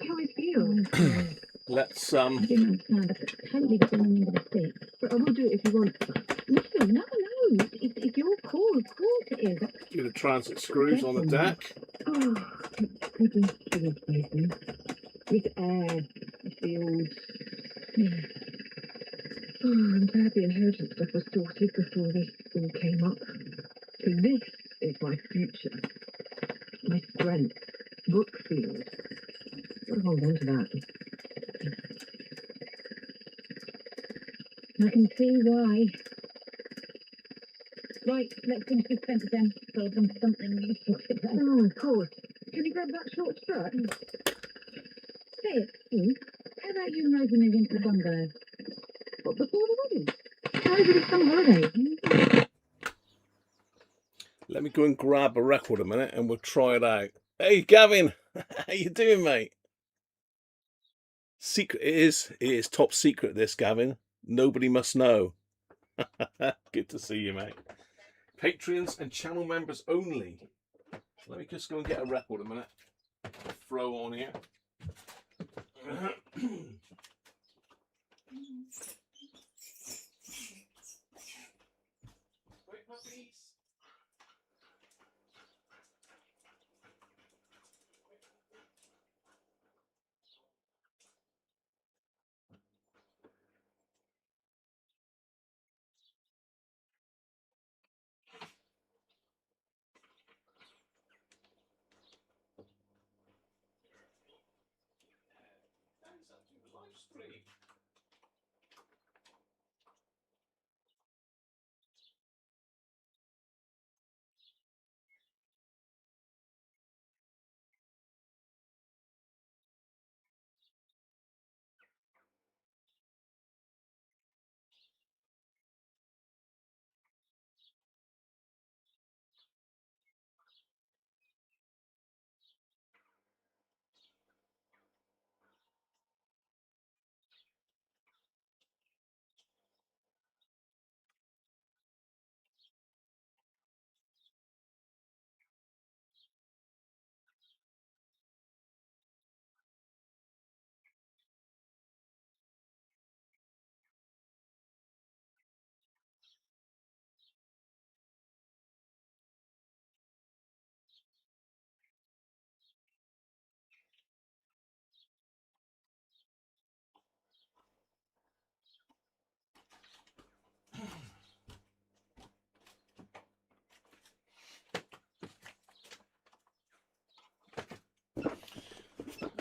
How I feel. Let's I didn't understand. I totally get the wrong end of the stick. But I will do it if you want. No. It's your call. Of course it is. do the transit screws on the deck. Oh, good irritating. With air, it feels. Yeah. Oh, I'm glad the inheritance stuff was sorted before this all came up. Because this is my future. My strength. Brookfield. Gotta hold on to that. I can see why. Right, let's finish this sentence then. So from something useful. Oh, of course. Can you grab that short strut? Say it. How about you and Rosie move into the bungalow? What, before the wedding? Over the summer holiday. Let me go and grab a record a minute and we'll try it out. Hey, Gavin. How you doing, mate? Secret it is top secret, this, Gavin. Nobody must know. Good to see you, mate. Patreons and channel members only. Let me just go and get a record a minute. Throw on here. Wait, puppies. Live stream.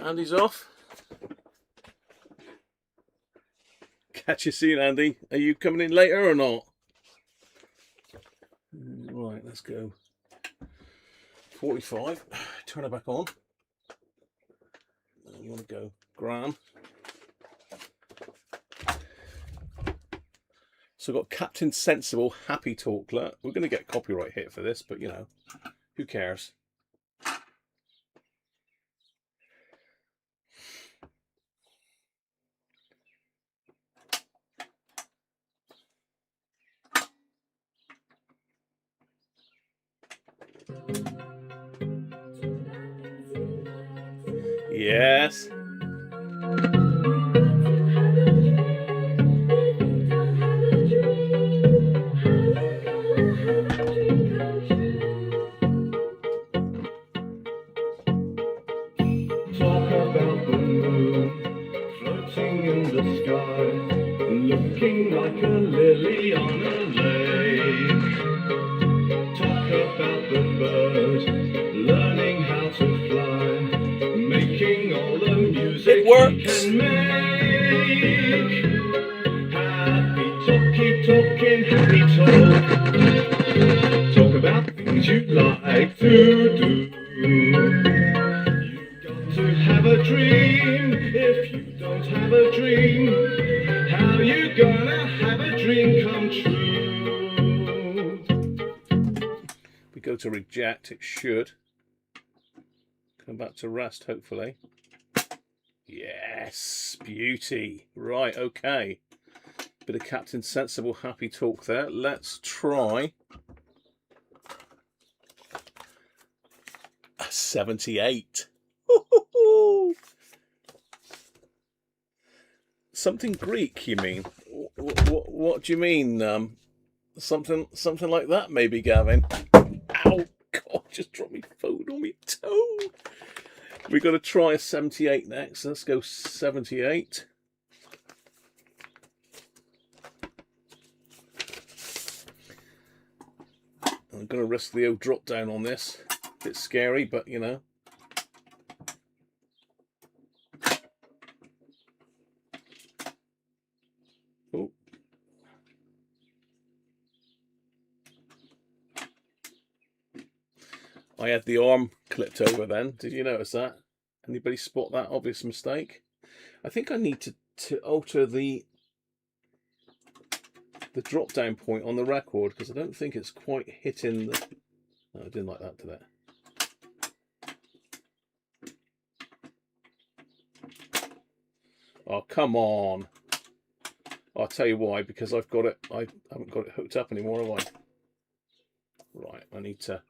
Andy's off. Catch you soon, Andy. Are you coming in later or not? Right, let's go. 45. Turn it back on. You want to go Graham. So I've got Captain Sensible Happy Talkler. We're going to get copyright hit for this, but you know, who cares? Yes. Talk about the moon floating in the sky, looking like a lily on a lake. Talk about the birds learning how to fly, making all the music It works. he can make. Happy talk, keep talking, happy talk. Talk about things you'd like to do. To have a dream. If you don't have a dream, how you gonna have a dream come true? We go to reject, it should come back to rest, hopefully. Yes, beauty. Right, okay. Bit of Captain Sensible Happy Talk there. Let's try a 78. Something Greek, you mean? What do you mean? Something like that, maybe, Gavin. Ow! God, just dropped me phone on me toe. We've got to try a 78 next. Let's go 78. I'm going to risk the old drop down on this. Bit scary, but you know. Oh. I had the arm clipped over then. Did you notice that? Anybody spot that obvious mistake? I think I need to alter the drop down point on the record because I don't think it's quite hitting the... No, I didn't like that, did it? Oh, come on. I'll tell you why, because I haven't got it hooked up anymore, have I? Right, I need to...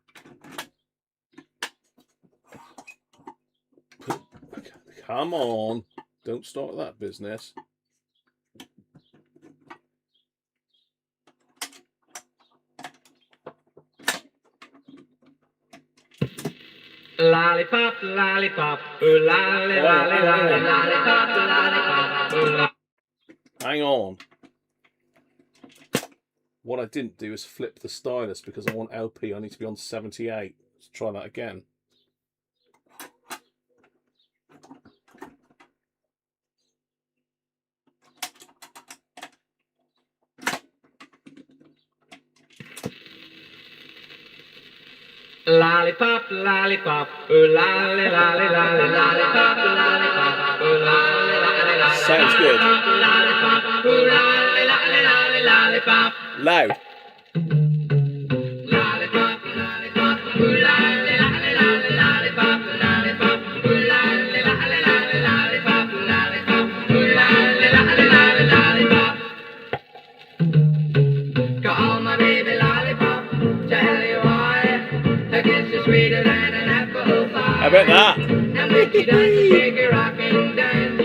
Come on. Don't start that business. Lollipop, lollipop, ooh, lolly, lolly, lolly, lollipop, lollipop, ooh, lolly. Hang on. What I didn't do is flip the stylus because I want LP. I need to be on 78. Let's try that again. Lollipop, lollipop, ooh, lolly, lolly, lolly, lollipop, lollipop, ooh, lolly, lolly, lolly. Sounds good. Lollipop, ooh, lolly, lolly, lolly, lollipop. Loud. Lollipop, lollipop, ooh, lolly, lolly, lolly, lollipop, lollipop, ooh, lolly, lolly, lolly, lollipop, lollipop, ooh, lolly, lolly, lolly, lollipop. Call my baby lollipop, tell you why. A kiss is sweeter than an apple pie. How about that? And make you dance, shake your rocking dance.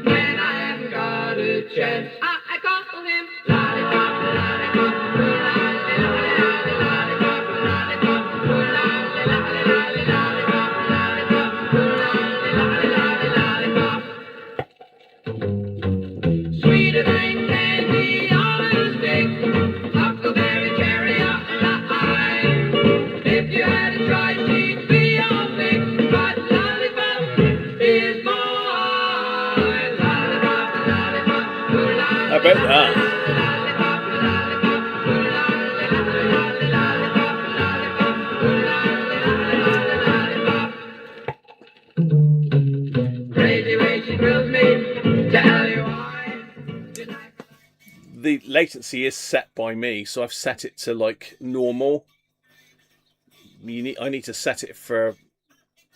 When I haven't got a chance, I call him lollipop, lollipop, ooh, lolly, lolly, lolly, lollipop, lollipop, ooh, lolly, lolly, lolly, lollipop, lollipop, ooh, lolly, lolly, lolly, lollipop. Sweeter than candy on a stick, huckleberry cherry on lime. If you had a try, she'd be all thick, but lollipop is more. How about that? Crazy way she thrills me, tell you why. The latency is set by me, so I've set it to like normal. I need to set it for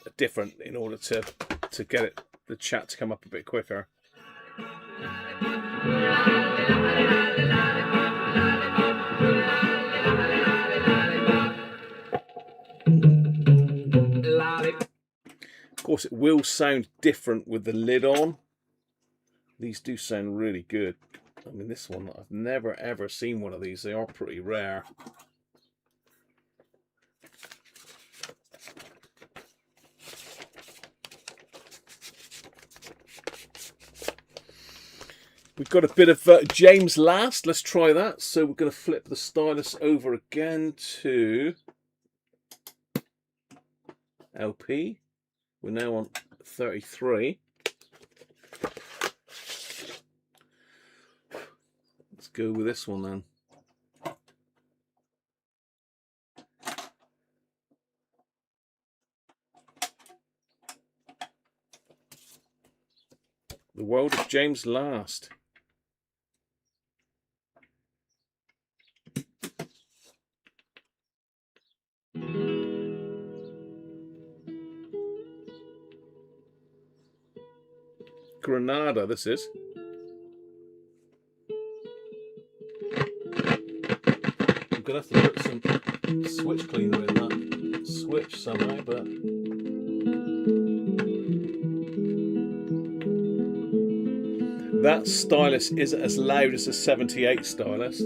a different in order to get the chat to come up a bit quicker. Of course, it will sound different with the lid on. These do sound really good. I mean, this one, I've never ever seen one of these. They are pretty rare. We've got a bit of James Last. Let's try that. So we're going to flip the stylus over again to LP. We're now on 33. Let's go with this one then. The World of James Last. Granada, this is. I'm gonna have to put some switch cleaner in that switch somehow, but that stylus isn't as loud as a 78 stylus.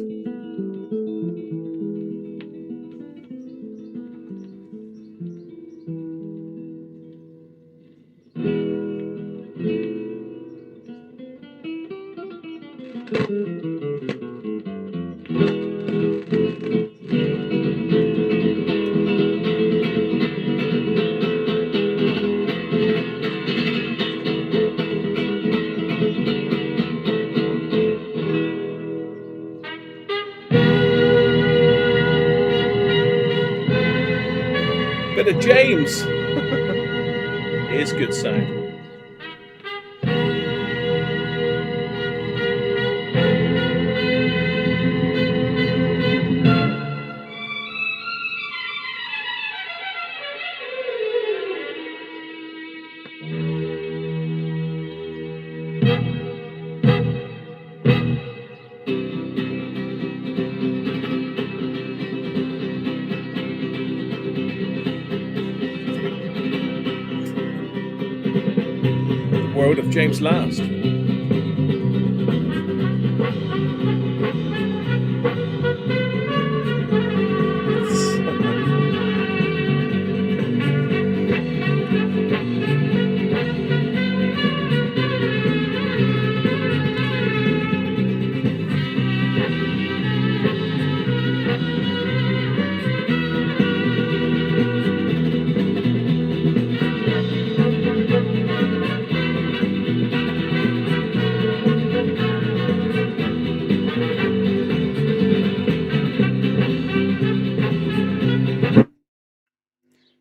Bit of James. It is good sound. World of James Last.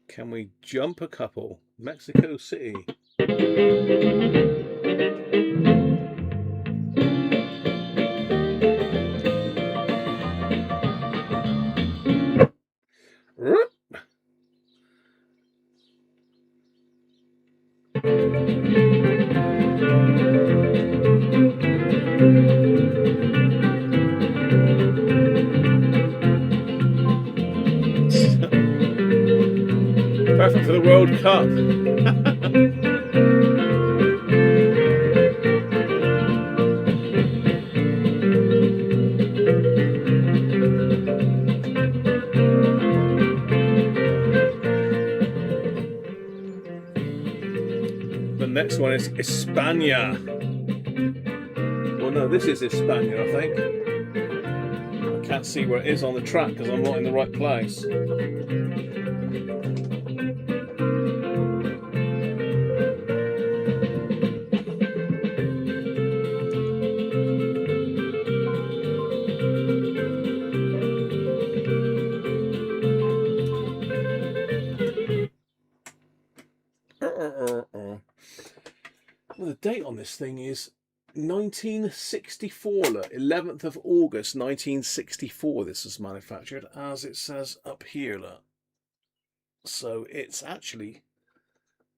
Can we jump a couple? Mexico City. Perfect for the World Cup. The next one is España. Well, no, this is España, I think. I can't see where it is on the track because I'm not in the right place. this thing is 1964, look, 11th of August 1964 this was manufactured, as it says up here, look. So it's actually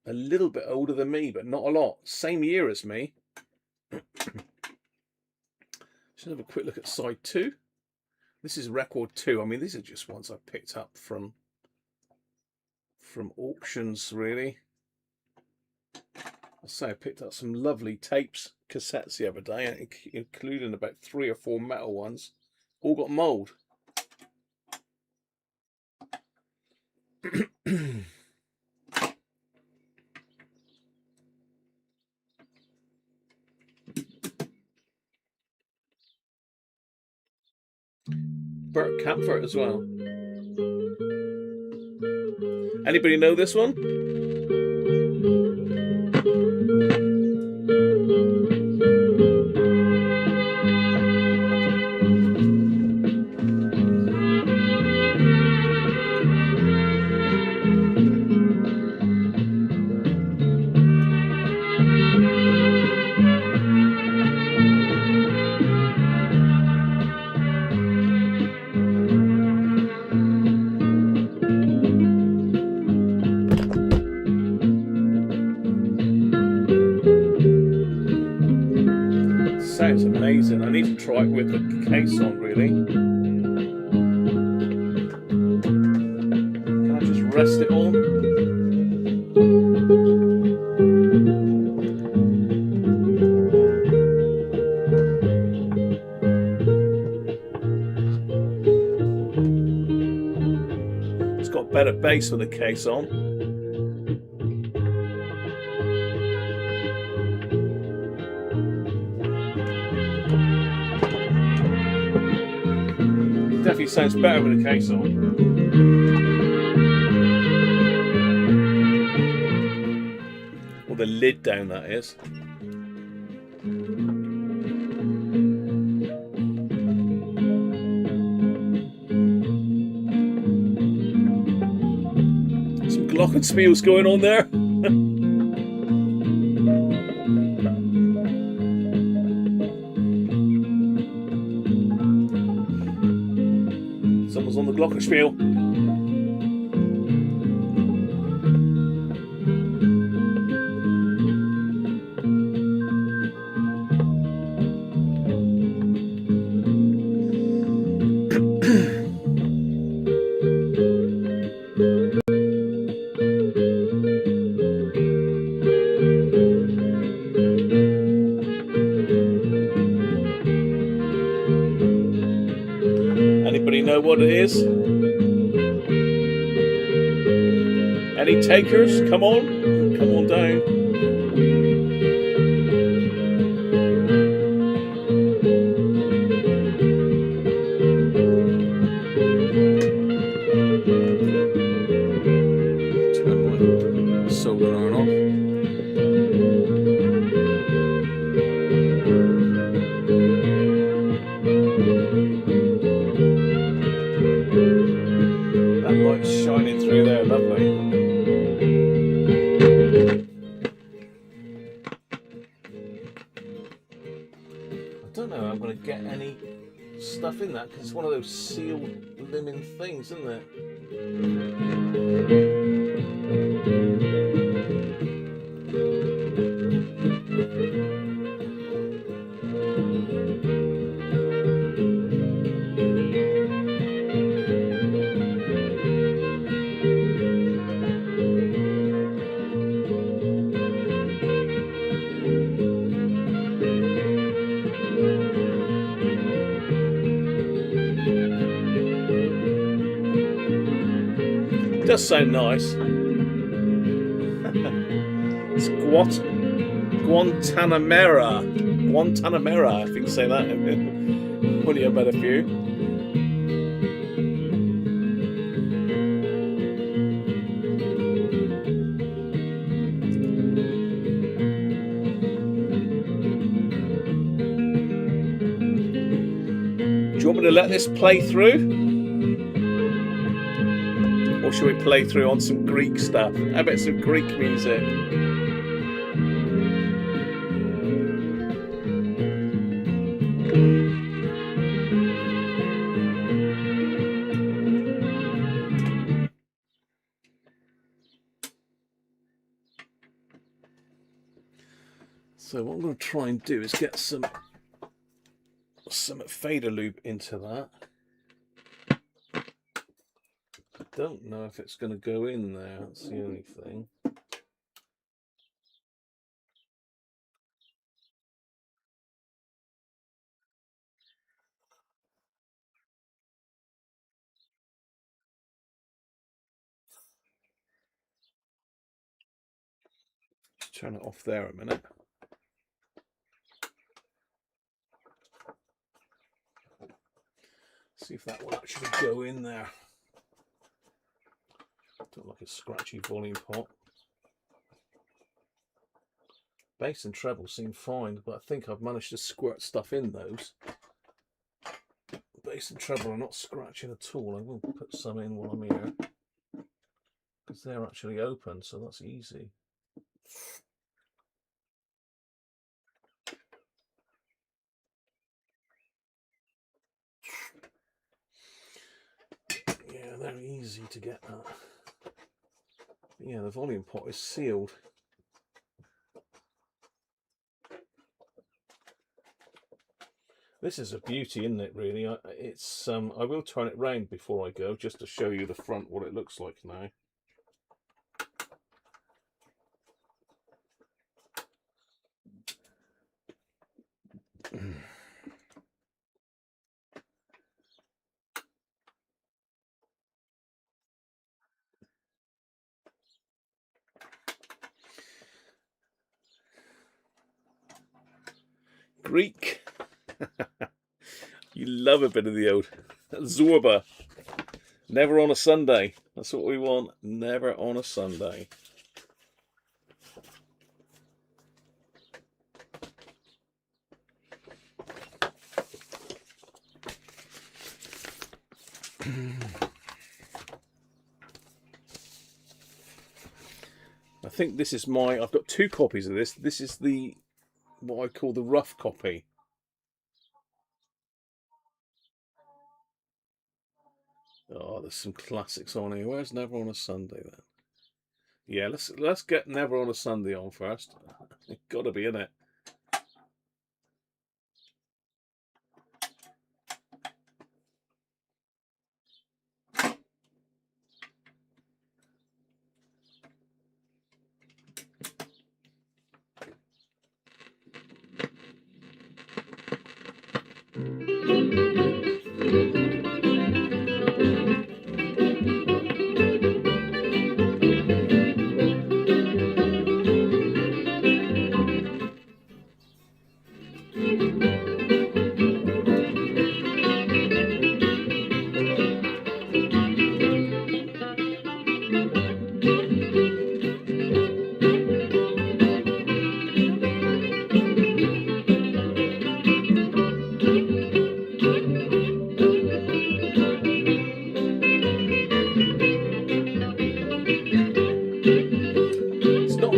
a little bit older than me, but not a lot. Same year as me. Should have a quick look at side 2. This is record 2. I mean, these are just ones I picked up from auctions, really. I say I picked up some lovely tapes, cassettes the other day, including about 3 or 4 metal ones. All got mould. Burt Camford as well. Anybody know this one? Sounds amazing. I need to try it with the case on, really. Can I just rest it on? It's got better bass with the case on. Definitely sounds better with the case on. Or the lid down, that is. Some glockenspiels going on there. Someone's on the glockenspiel. Anybody know what it is? Any takers? Come on. Come on down. Turn my solar iron off. Shining through there, lovely. I don't know, I'm going to get any stuff in that because it's one of those sealed liming things, isn't it? Does sound nice. It's Guantanamera. Guantanamera, if you can say that. Put it about a few. Do you want me to let this play through? Or should we play through on some Greek stuff? How about some Greek music? going to try and do is get some fader lube into that. I don't know if it's going to go in there. That's the only thing. Just turn it off there a minute. See if that will actually go in there. Don't like a scratchy volume pot. Bass and treble seem fine, but I think I've managed to squirt stuff in those. Bass and treble are not scratching at all. I will put some in while I'm here, because they're actually open, so that's easy. Yeah, they're easy to get at. Yeah, the volume pot is sealed. This is a beauty, isn't it, really? I will turn it round before I go, just to show you the front, what it looks like now. Greek. You love a bit of the old Zorba. Never on a Sunday. That's what we want. Never on a Sunday. I think this is I've got two copies of this. This is what I call the rough copy. Oh, there's some classics on here. Where's Never on a Sunday then? Yeah, let's get Never on a Sunday on first. It's got to be in it.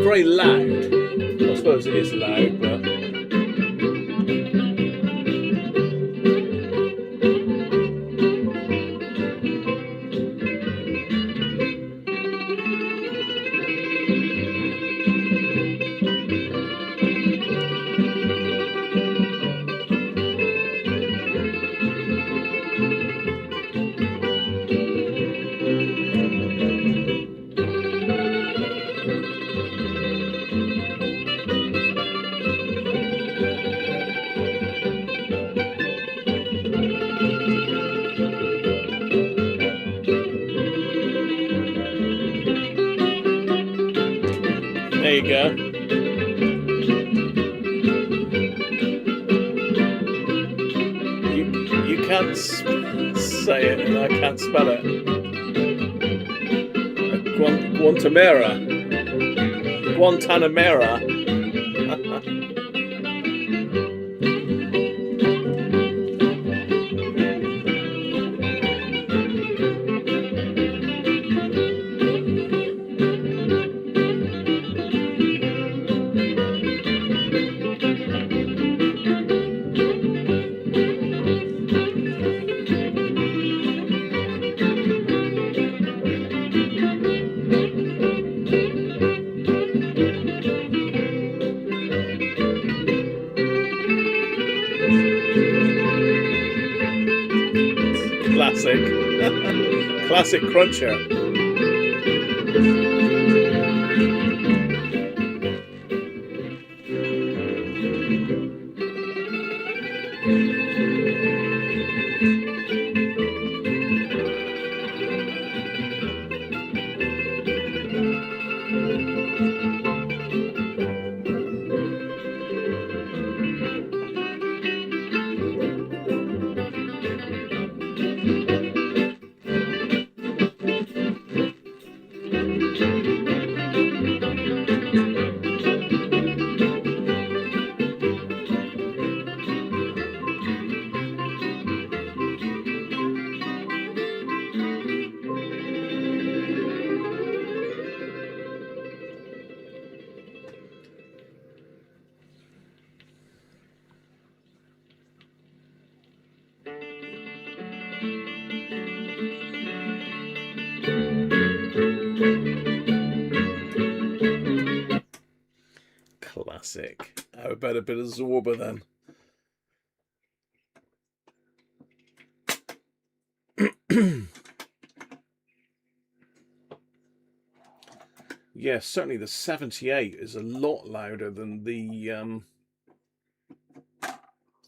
Very loud. I suppose it is loud, but there you go. You can't say it, and I can't spell it. Guantanamera. Classic. Classic cruncher. Classic. How about a bit of Zorba then? Yeah, certainly the 78 is a lot louder than the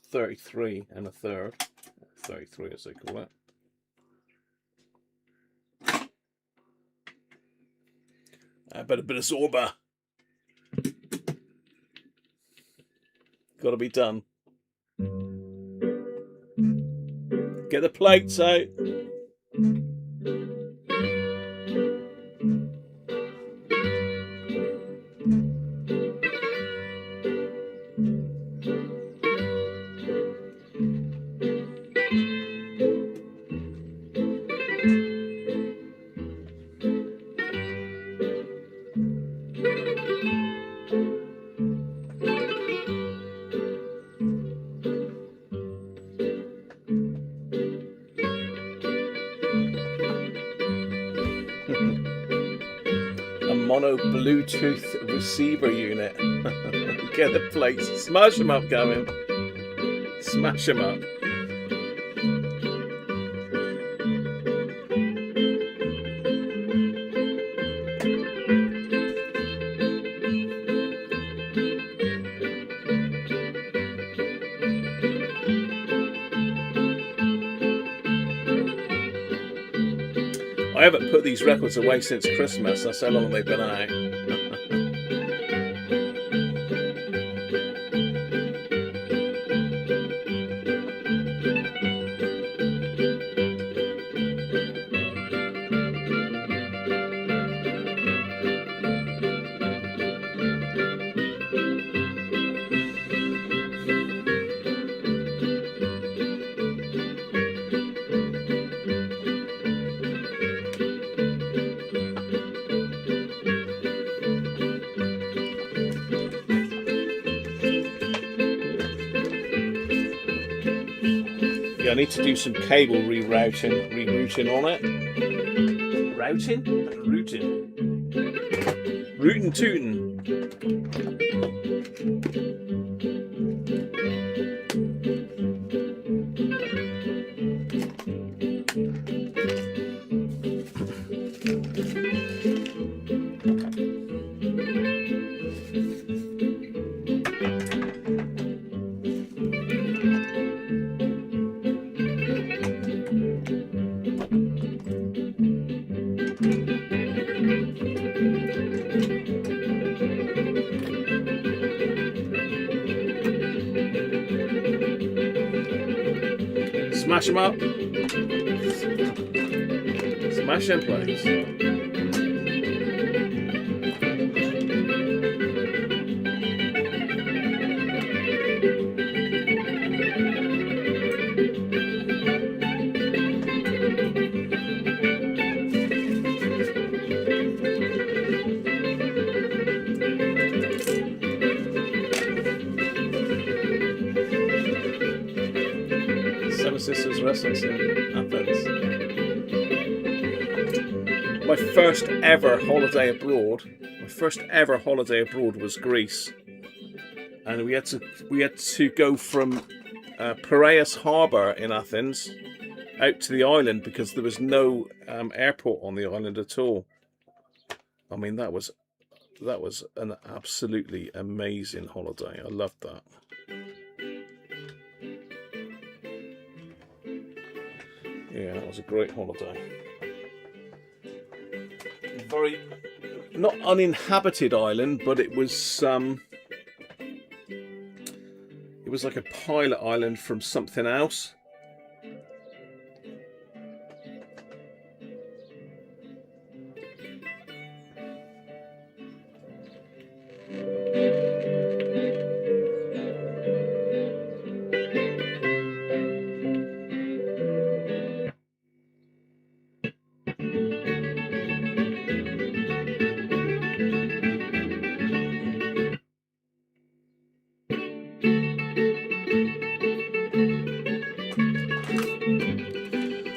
33 and a third. 33 as they call it. How about a bit of Zorba? Gotta be done. Get the plates out. A mono Bluetooth receiver unit. Get the plates. Smash them up, Gavin. Smash them up. I haven't put these records away since Christmas. That's how long they've been out. I need to do some cable rerouting on it. Routing? Rootin' tootin'. Smash them up. Smash them plates. Seven Sisters Wrestling in Athens. My first ever holiday abroad. My first ever holiday abroad was Greece, and we had to go from Piraeus Harbour in Athens out to the island because there was no airport on the island at all. I mean, that was an absolutely amazing holiday. I loved that. Yeah, that was a great holiday. Very not uninhabited island, but it was like a pilot island from something else.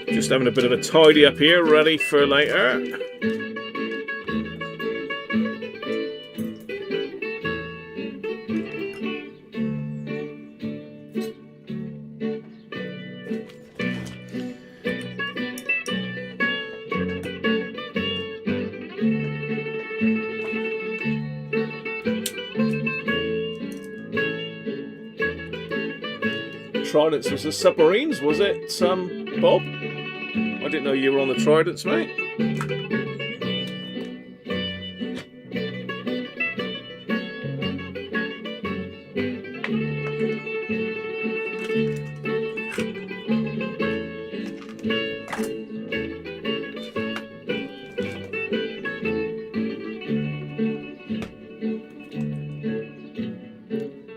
Just having a bit of a tidy up here, ready for later. Tridents was the submarines, was it, Bob? I didn't know you were on the Tridents, mate.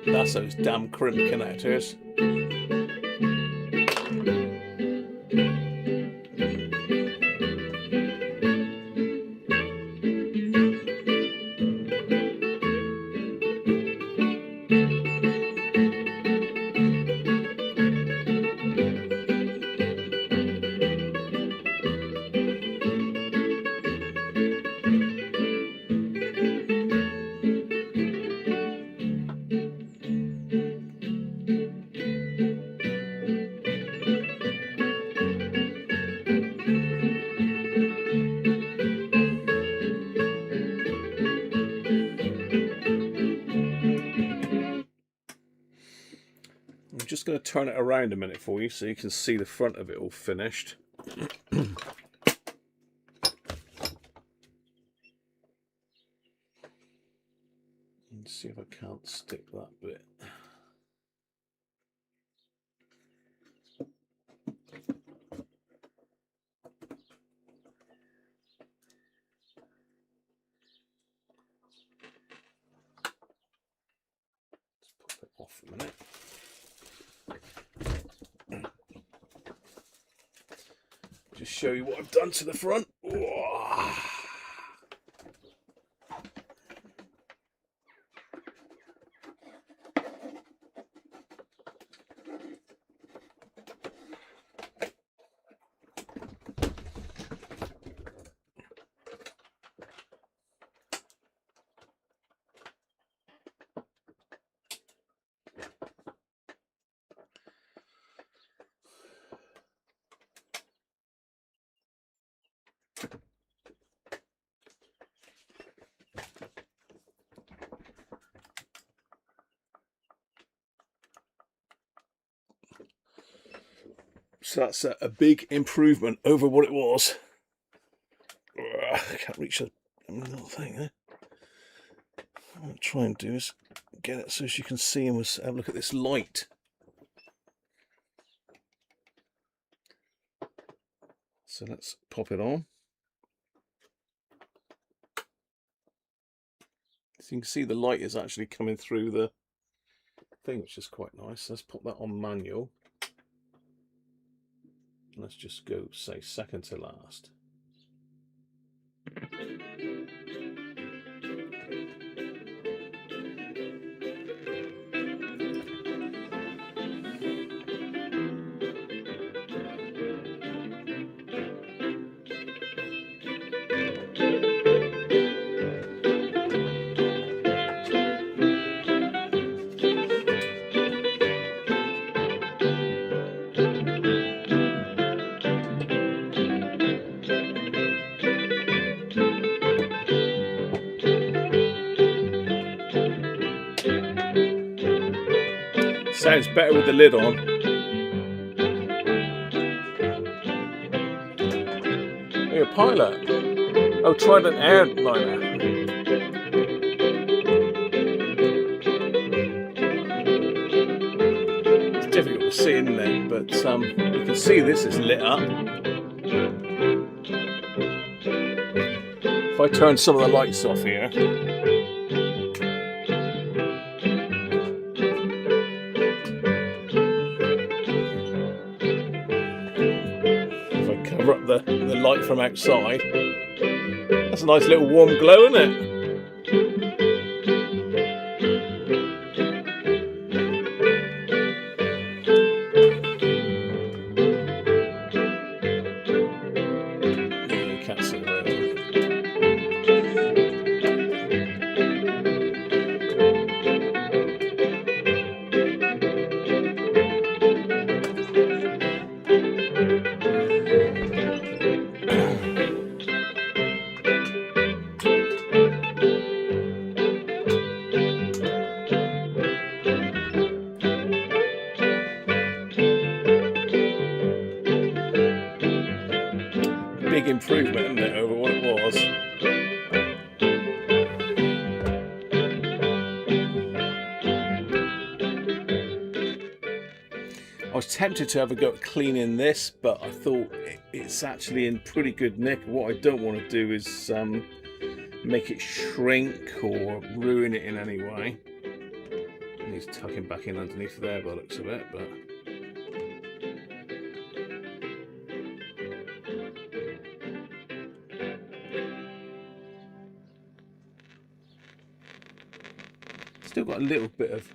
That's those damn crimp connectors. I'm just going to turn it around a minute for you so you can see the front of it all finished. And see if I can't stick that bit. Let's put that off a minute. Just show you what I've done to the front. Whoa. So that's a big improvement over what it was. I can't reach that little thing there. What I'm trying to do is get it so as you can see and have a look at this light. So let's pop it on. So you can see the light is actually coming through the thing, which is quite nice. Let's pop that on manual. Let's just go, say, second to last. sounds better with the lid on. Hey, a pilot. Oh, Trident airliner. It's difficult to see, isn't it? But you can see this is lit up. If I turn some of the lights off here. If I cover up the light from outside. That's a nice little warm glow, isn't it? You can't see it. Big improvement, isn't it, over what it was? I was tempted to have a go at cleaning this, but I thought it's actually in pretty good nick. What I don't want to do is make it shrink or ruin it in any way. It needs tucking back in underneath there by the looks of it, but still got a little bit of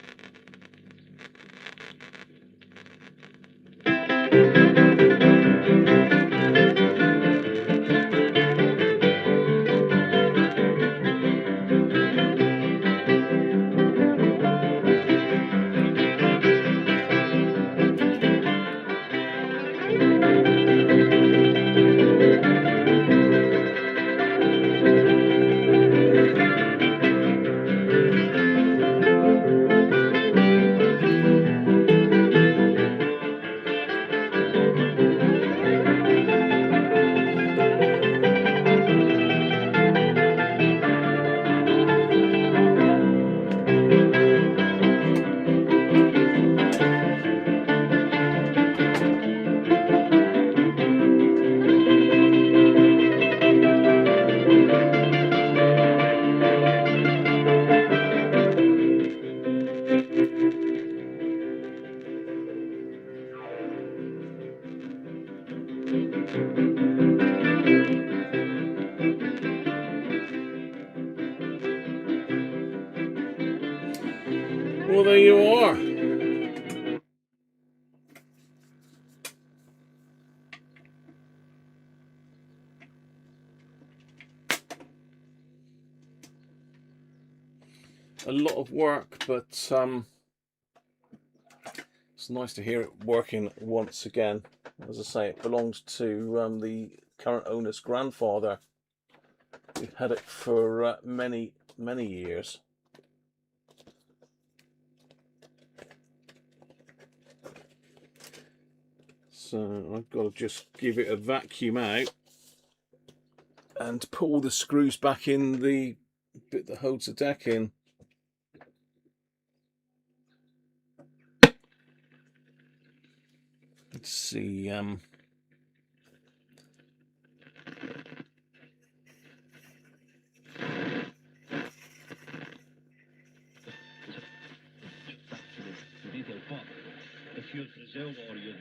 well, there you are. A lot of work, but it's nice to hear it working once again. As I say, it belongs to the current owner's grandfather. We've had it for many years. So I've got to just give it a vacuum out and pull the screws back in the bit that holds the deck in. Let's see. If you're Brazil or you're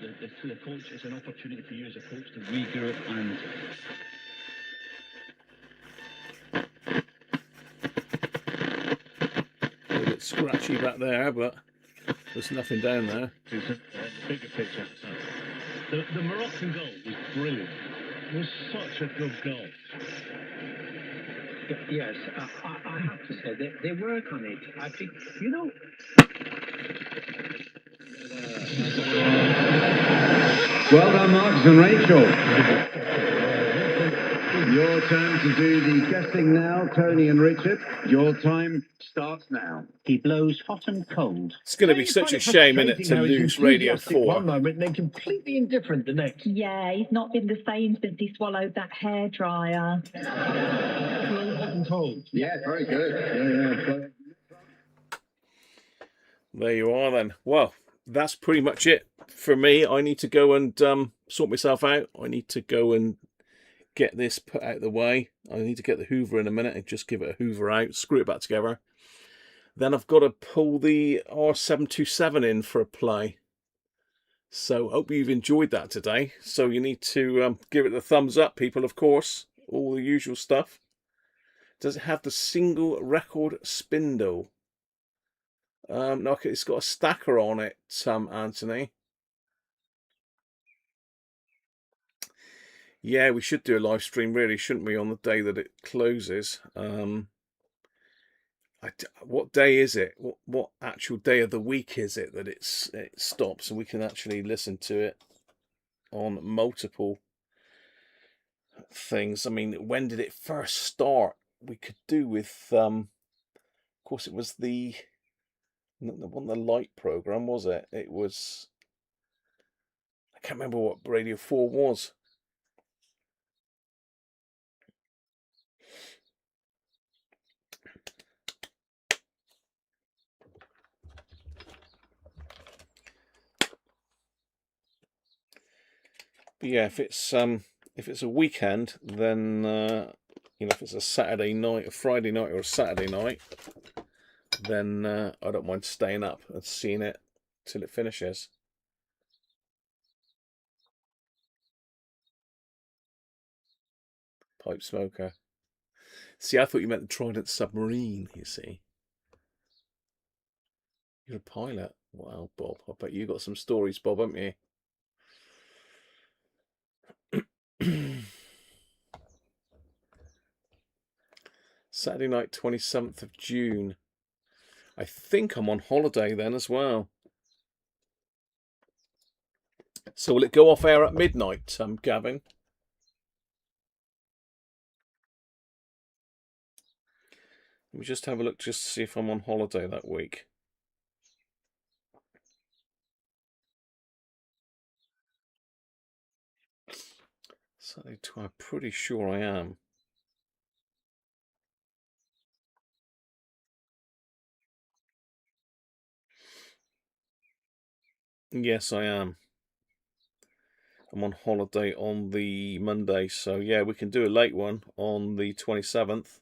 the coach, it's an opportunity for you as a coach to regroup and A bit scratchy back there, but there's nothing down there. the bigger picture. The Moroccan goal was brilliant. It was such a good goal. Yes, I have to say they work on it. I think, you know. Well done, Marcus and Rachel. Your turn to do the guessing now, Tony and Richard. Your time starts now. He blows hot and cold. It's going to be such a shame, isn't it, to lose Radio 4. One moment, then completely indifferent the next. Yeah, he's not been the same since he swallowed that hairdryer. Blow hot and cold. Yeah, very good. Yeah. There you are then. Well, that's pretty much it for me. I need to go and sort myself out. I need to go and get this put out of the way. I need to get the Hoover in a minute and just give it a Hoover out, screw it back together. Then I've got to pull the R727 in for a play. So hope you've enjoyed that today. So you need to give it the thumbs up, people, of course. All the usual stuff. Does it have the single record spindle? No, it's got a stacker on it, Anthony. Yeah, we should do a live stream, really, shouldn't we, on the day that it closes? What day is it? What actual day of the week is it that it stops, and we can actually listen to it on multiple things? I mean, when did it first start? We could do with, of course, it was the light program, was it? It was, I can't remember what Radio 4 was. But yeah, if it's a weekend, then you know, if it's a Saturday night, a Friday night, or a Saturday night, then I don't mind staying up and seeing it till it finishes. Pipe smoker. See, I thought you meant the Trident submarine, you see. You're a pilot. Wow, Bob. I bet you got some stories, Bob, haven't you? Saturday night, 27th of June. I think I'm on holiday then as well. So will it go off air at midnight, Gavin? Let me just have a look just to see if I'm on holiday that week. Saturday, I'm pretty sure I am. Yes, I am. I'm on holiday on the Monday, so yeah, we can do a late one on the 27th.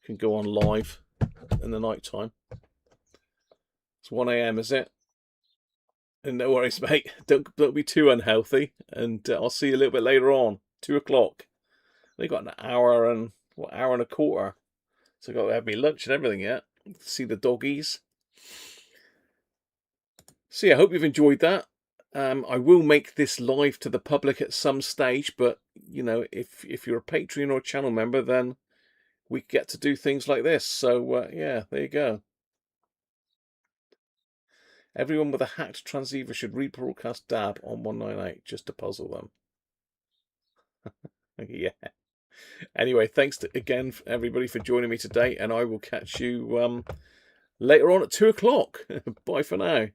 Can go on live in the night time. It's 1 AM, is it? And no worries, mate. Don't be too unhealthy. And I'll see you a little bit later on, 2 o'clock. They got an hour and a quarter. So I've got to have me lunch and everything yet. See the doggies. So yeah, I hope you've enjoyed that. I will make this live to the public at some stage, but you know, if you're a Patreon or a channel member, then we get to do things like this. So yeah, there you go. Everyone with a hacked transceiver should rebroadcast DAB on 198 just to puzzle them. Yeah. Anyway, thanks again, everybody, for joining me today, and I will catch you later on at 2 o'clock. Bye for now.